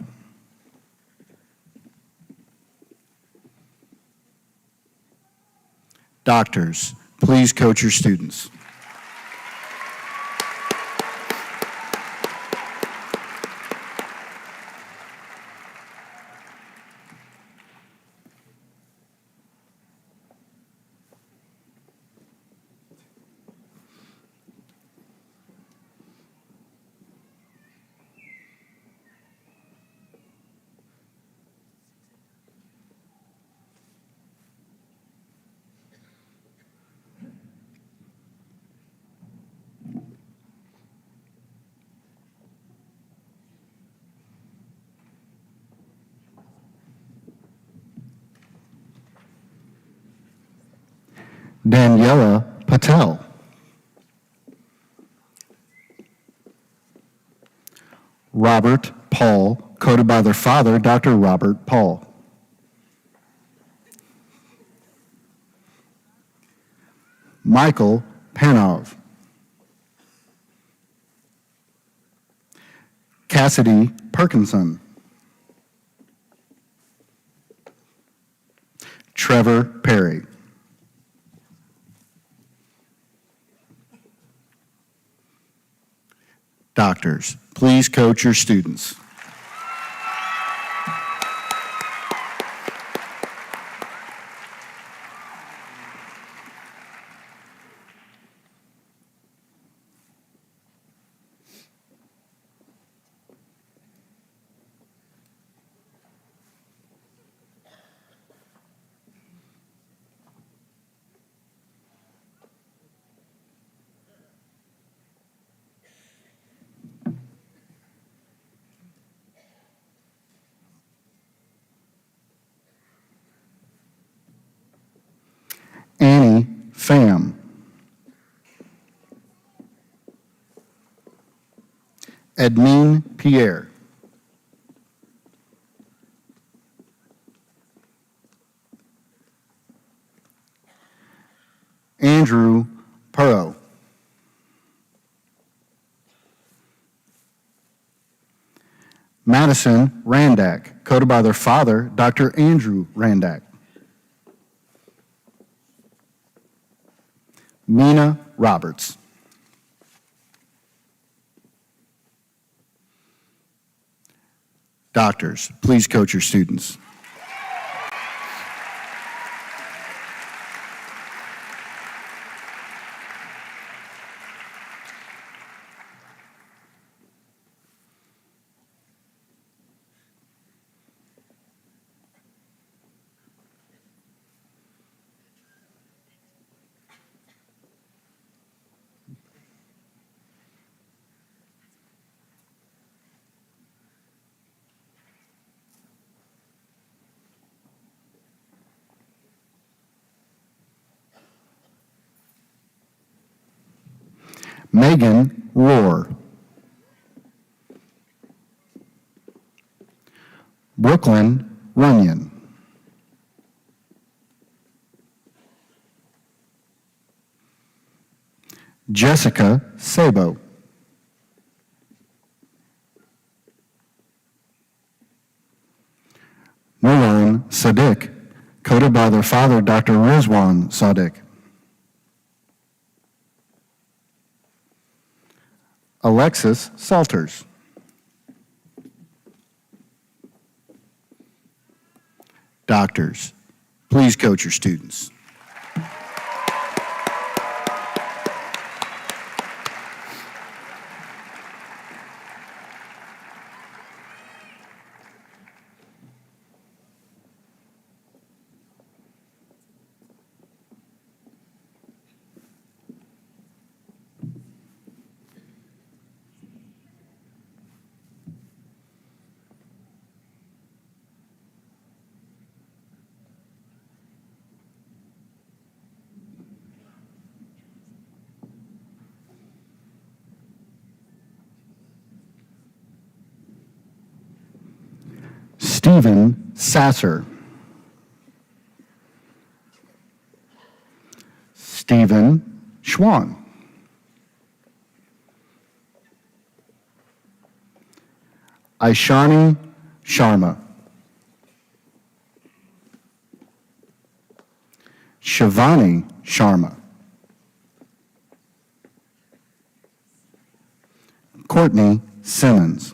Doctors, please coach your students. Daniela Patel. Robert Paul, coded by their father, Dr. Robert Paul. Michael Panov. Cassidy Perkinson. Trevor Perry. Doctors, please coach your students. Annie Pham. Edmine Pierre. Andrew Perot. Madison Randack, coded by their father, Dr. Andrew Randack. Mina Roberts. Doctors, please coach your students. Megan Rohr. Brooklyn Runyon. Jessica Sabo. Moran Sadiq, coded by their father, Dr. Rizwan Sadiq. Alexis Salters. Doctors, please coach your students. Stephen Sasser. Stephen Schwann. Aishani Sharma. Shivani Sharma. Courtney Simmons.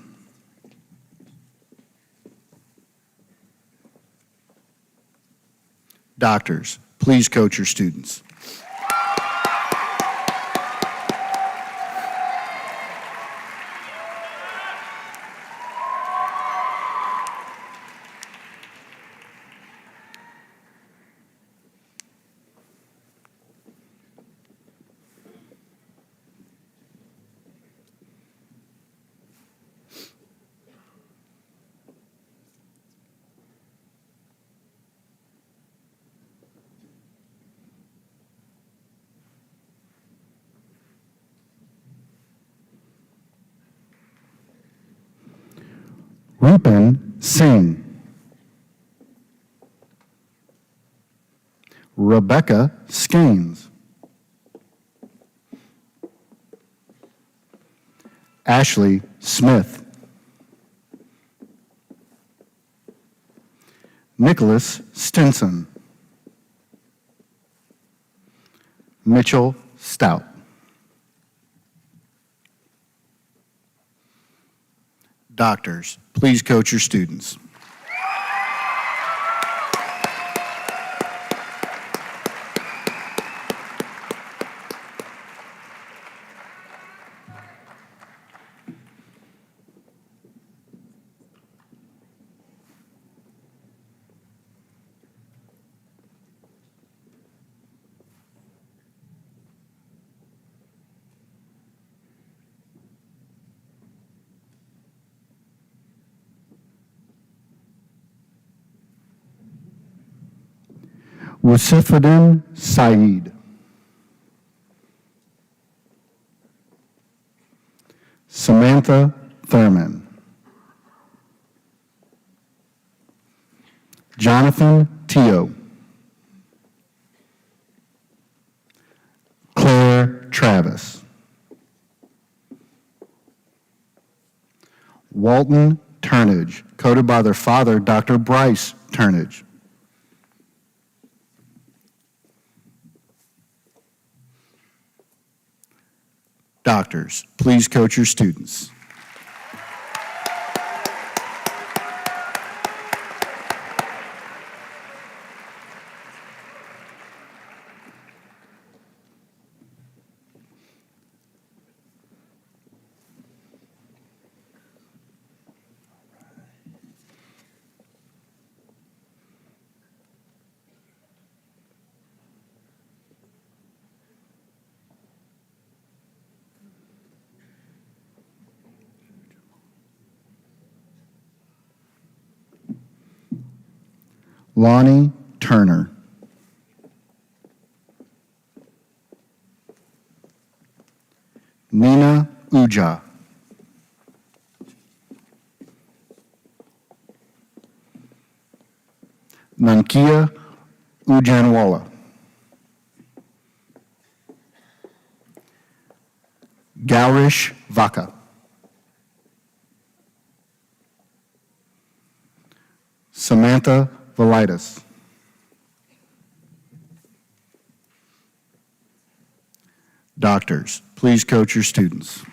Doctors, please coach your students. Rupin Singh. Rebecca Skanes. Ashley Smith. Nicholas Stinson. Mitchell Stout. Doctors, please coach your students. Wasifuddin Saeed. Samantha Thurman. Jonathan Teo. Claire Travis. Walton Turnage, coded by their father, Dr. Bryce Turnage. Doctors, please coach your students. Lonnie Turner. Nina Uja. Nankia Ujanwala. Gaurish Vaka. Samantha Velitis. Doctors, please coach your students.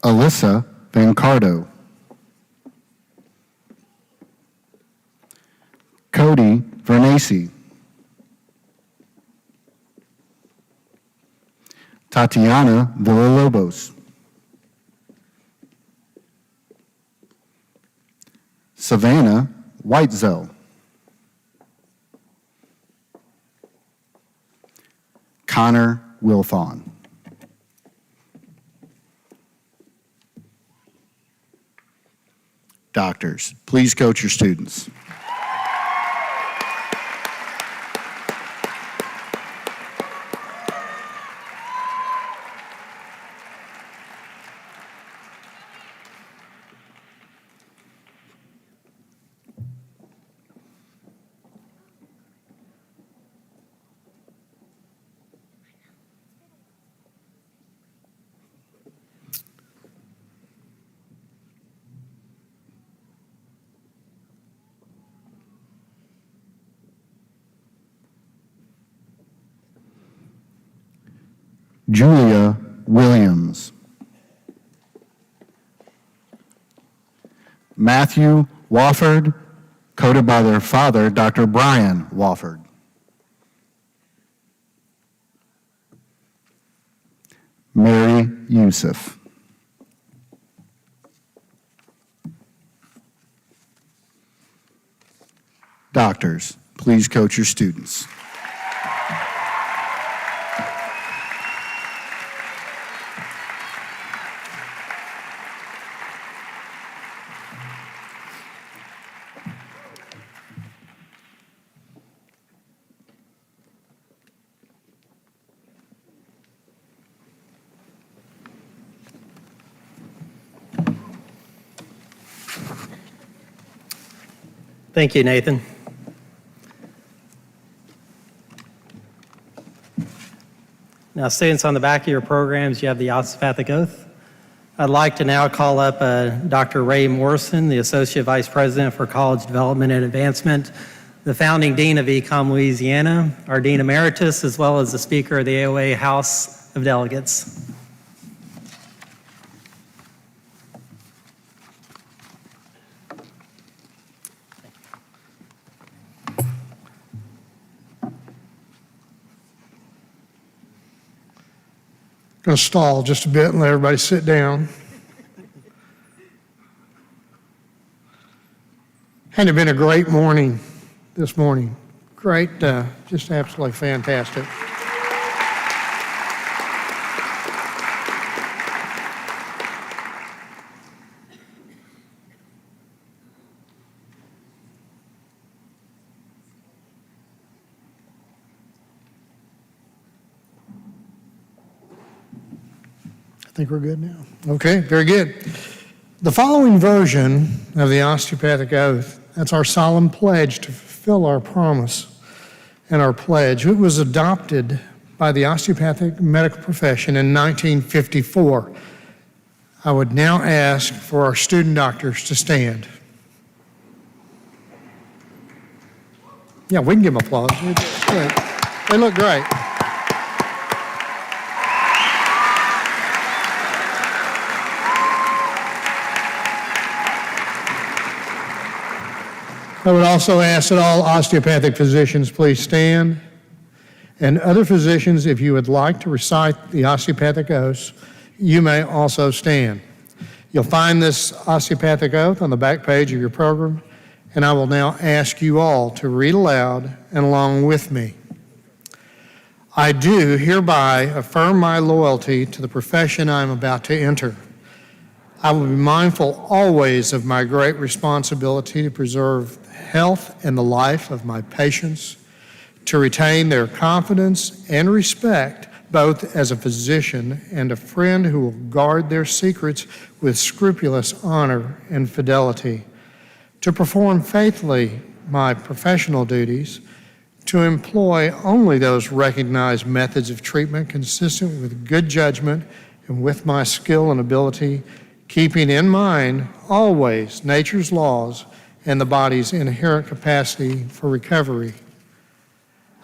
Alyssa Vancardo. Cody Vernacey. Tatiana Villalobos. Savannah Whitezell. Connor Wilthon. Doctors, please coach your students. Julia Williams. Matthew Wofford, coded by their father, Dr. Brian Wofford. Mary Youssef. Doctors, please coach your students. Thank you, Nathan. Now, students, on the back of your programs, you have the osteopathic oath. I'd like to now call up Dr. Ray Morrison, the Associate Vice President for College Development and Advancement, the founding Dean of VCOM Louisiana, our Dean Emeritus, as well as the Speaker of the AOA House of Delegates. Going to stall just a bit and let everybody sit down. Had it been a great morning this morning. Great, just absolutely fantastic. I think we're good now. Okay, very good. The following version of the osteopathic oath, that's our solemn pledge to fulfill our promise and our pledge. It was adopted by the osteopathic medical profession in 1954. I would now ask for our student doctors to stand. Yeah, we can give them applause. They look great. I would also ask that all osteopathic physicians please stand. And other physicians, if you would like to recite the osteopathic oath, you may also stand. You'll find this osteopathic oath on the back page of your program, and I will now ask you all to read aloud and along with me. I do hereby affirm my loyalty to the profession I am about to enter. I will be mindful always of my great responsibility to preserve health and the life of my patients, to retain their confidence and respect, both as a physician and a friend who will guard their secrets with scrupulous honor and fidelity, to perform faithfully my professional duties, to employ only those recognized methods of treatment consistent with good judgment and with my skill and ability, keeping in mind always nature's laws and the body's inherent capacity for recovery.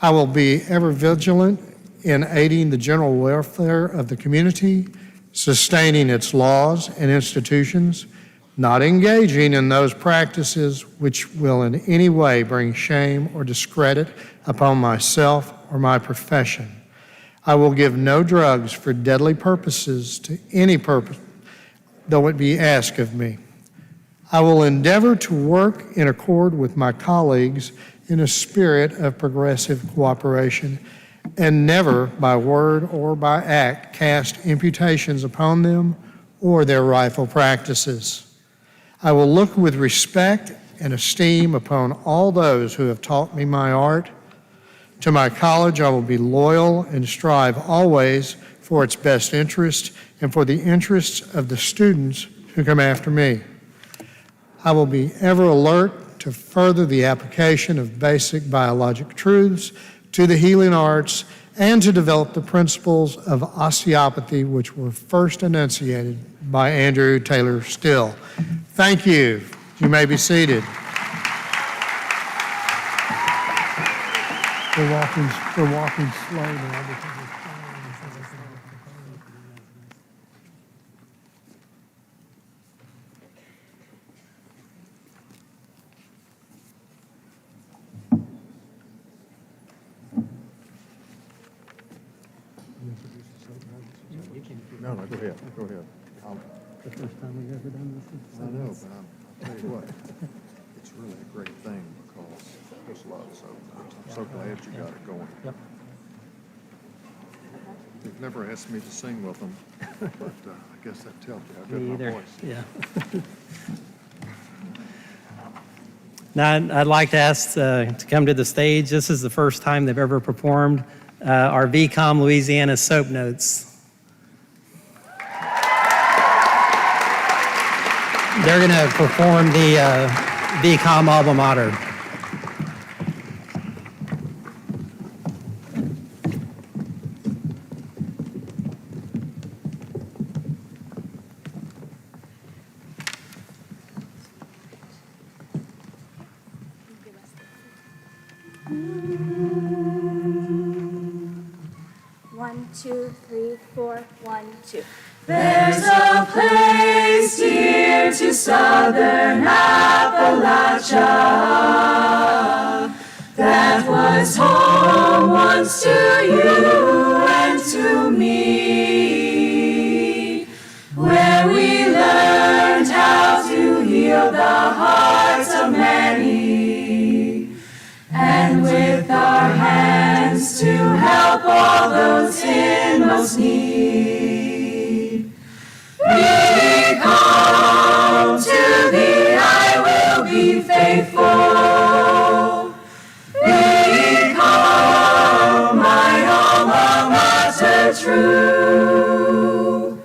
I will be ever vigilant in aiding the general welfare of the community, sustaining its laws and institutions, not engaging in those practices which will in any way bring shame or discredit upon myself or my profession. I will give no drugs for deadly purposes to any purpose, though it be asked of me. I will endeavor to work in accord with my colleagues in a spirit of progressive cooperation, and never by word or by act cast imputations upon them or their rightful practices. I will look with respect and esteem upon all those who have taught me my art. To my college, I will be loyal and strive always for its best interest and for the interests of the students who come after me. I will be ever alert to further the application of basic biologic truths to the healing arts and to develop the principles of osteopathy which were first enunciated by Andrew Taylor Still. Thank you. You may be seated. We're walking slow now because No, go ahead, go ahead. The first time we've ever done this. I know, but I'll tell you what, it's really a great thing because there's a lot of I'm so glad you got it going. Yep. They've never asked me to sing with them, but I guess that tells you how good Me my either, voice is. yeah. Now, I'd like to ask to come to the stage. This is the first time they've ever performed our VCOM Louisiana soap notes. They're going to perform the VCOM alma mater. One, two, three, four, 1, 2. There's a place dear to southern Appalachia that was home once to you and to me, where we learned how to heal the hearts of many, and with our hands to help all those in most need. We come to thee, I will be faithful. We come, my alma mater true.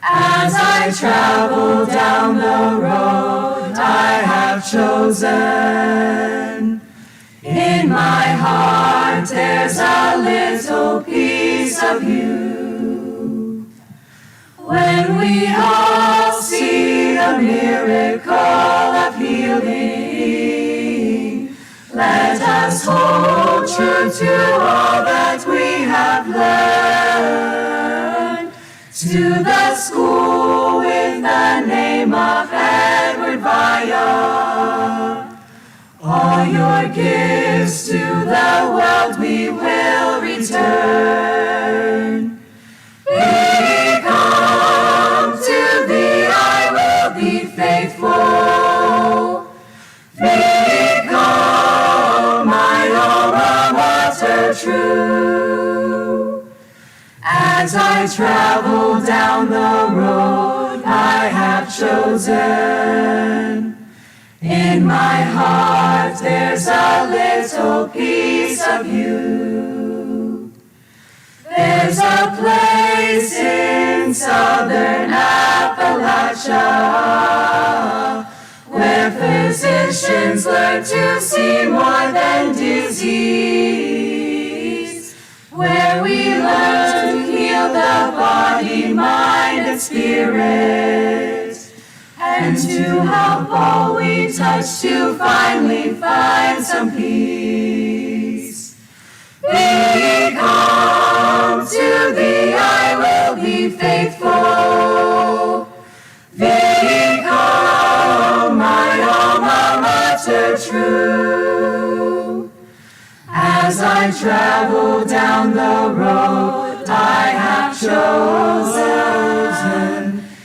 As I travel down the road I have chosen, in my heart there's a little piece of you. When we all see the miracle of healing, let us hold true to all that we have learned. To the school with the name of Edward Vaya, all your gifts to the world we will return. We come to thee, I will be faithful. We come, my alma mater true. As I travel down the road I have chosen, in my heart there's a little piece of you. There's a place in southern Appalachia where physicians learn to see more than disease, where we learn to heal the body, mind, and spirit, and to help all we touch to finally find some peace. We come to thee, I will be faithful. We come, my alma mater true. As I travel down the road I have chosen,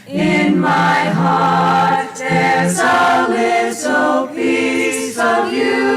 in my heart there's a little piece of you.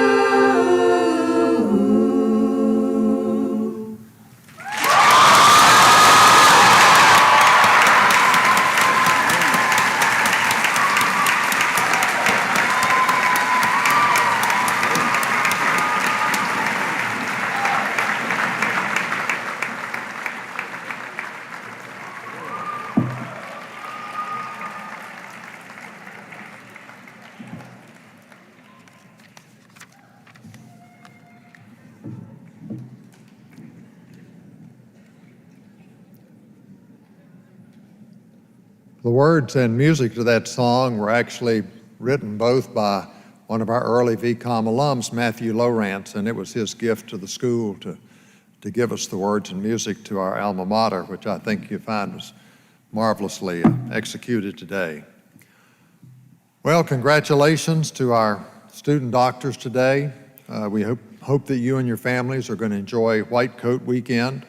The words and music to that song were actually written both by one of our early VCOM alums, Matthew Lowrance, and it was his gift to the school to give us the words and music to our alma mater, which I think you find was marvelously executed today. Well, congratulations to our student doctors today. We hope that you and your families are going to enjoy White Coat Weekend.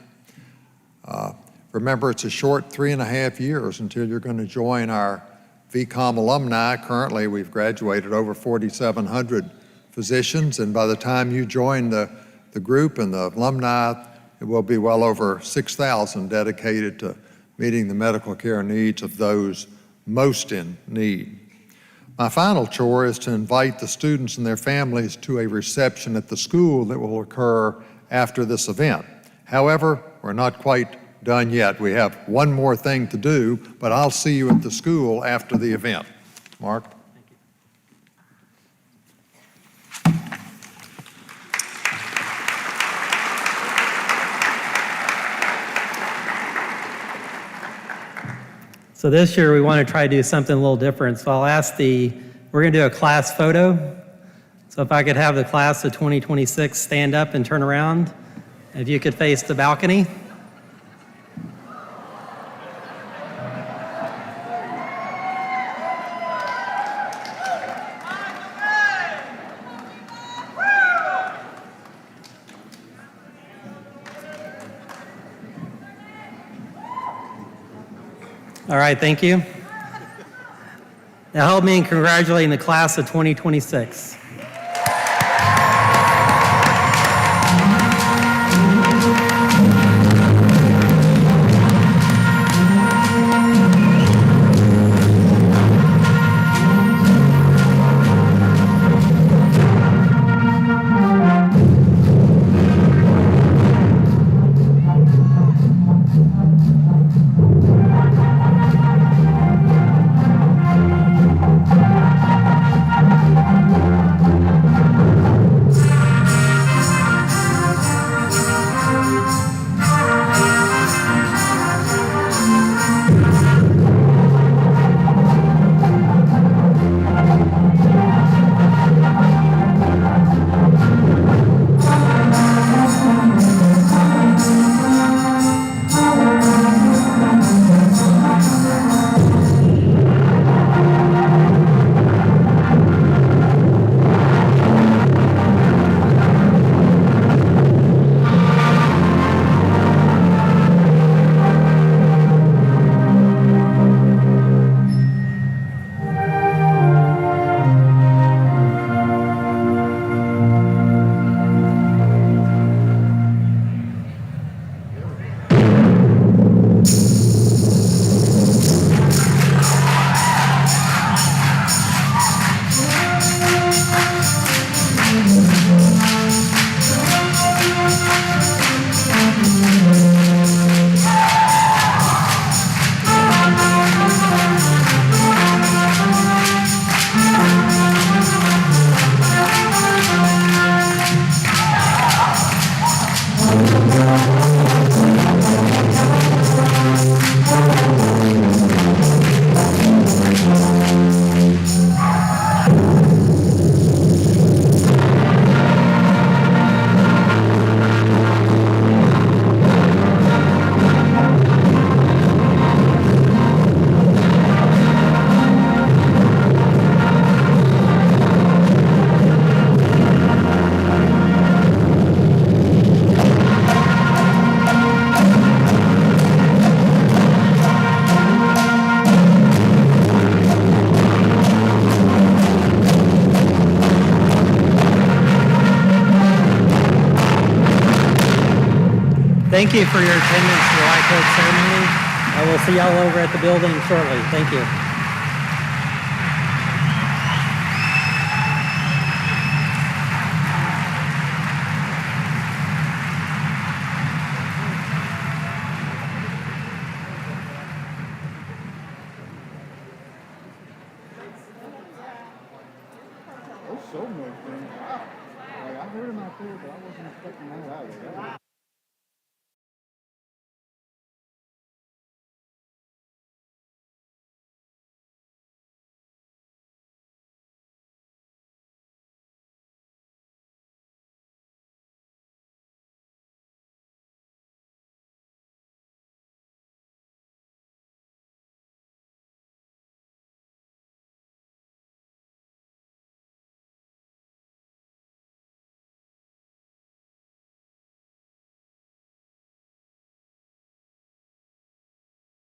Remember, it's a short 3.5 years until you're going to join our VCOM alumni. Currently, we've graduated over 4,700 physicians, and by the time you join the group and the alumni, it will be well over 6,000 dedicated to meeting the medical care needs of those most in need. My final chore is to invite the students and their families to a reception at the school that will occur after this event. However, we're not quite done yet. We have one more thing to do, but I'll see you at the school after the event. Mark? So this year we want to try to do something a little different. So we're going to do a class photo. So if I could have the class of 2026 stand up and turn around. If you could face the balcony. All right, thank you. Now help me in congratulating the class of 2026. Thank you for your attendance to the white coat ceremony. I will see y'all over at the building shortly. Thank you. There's so much things. Like, I heard him out there, but I wasn't expecting that out of there.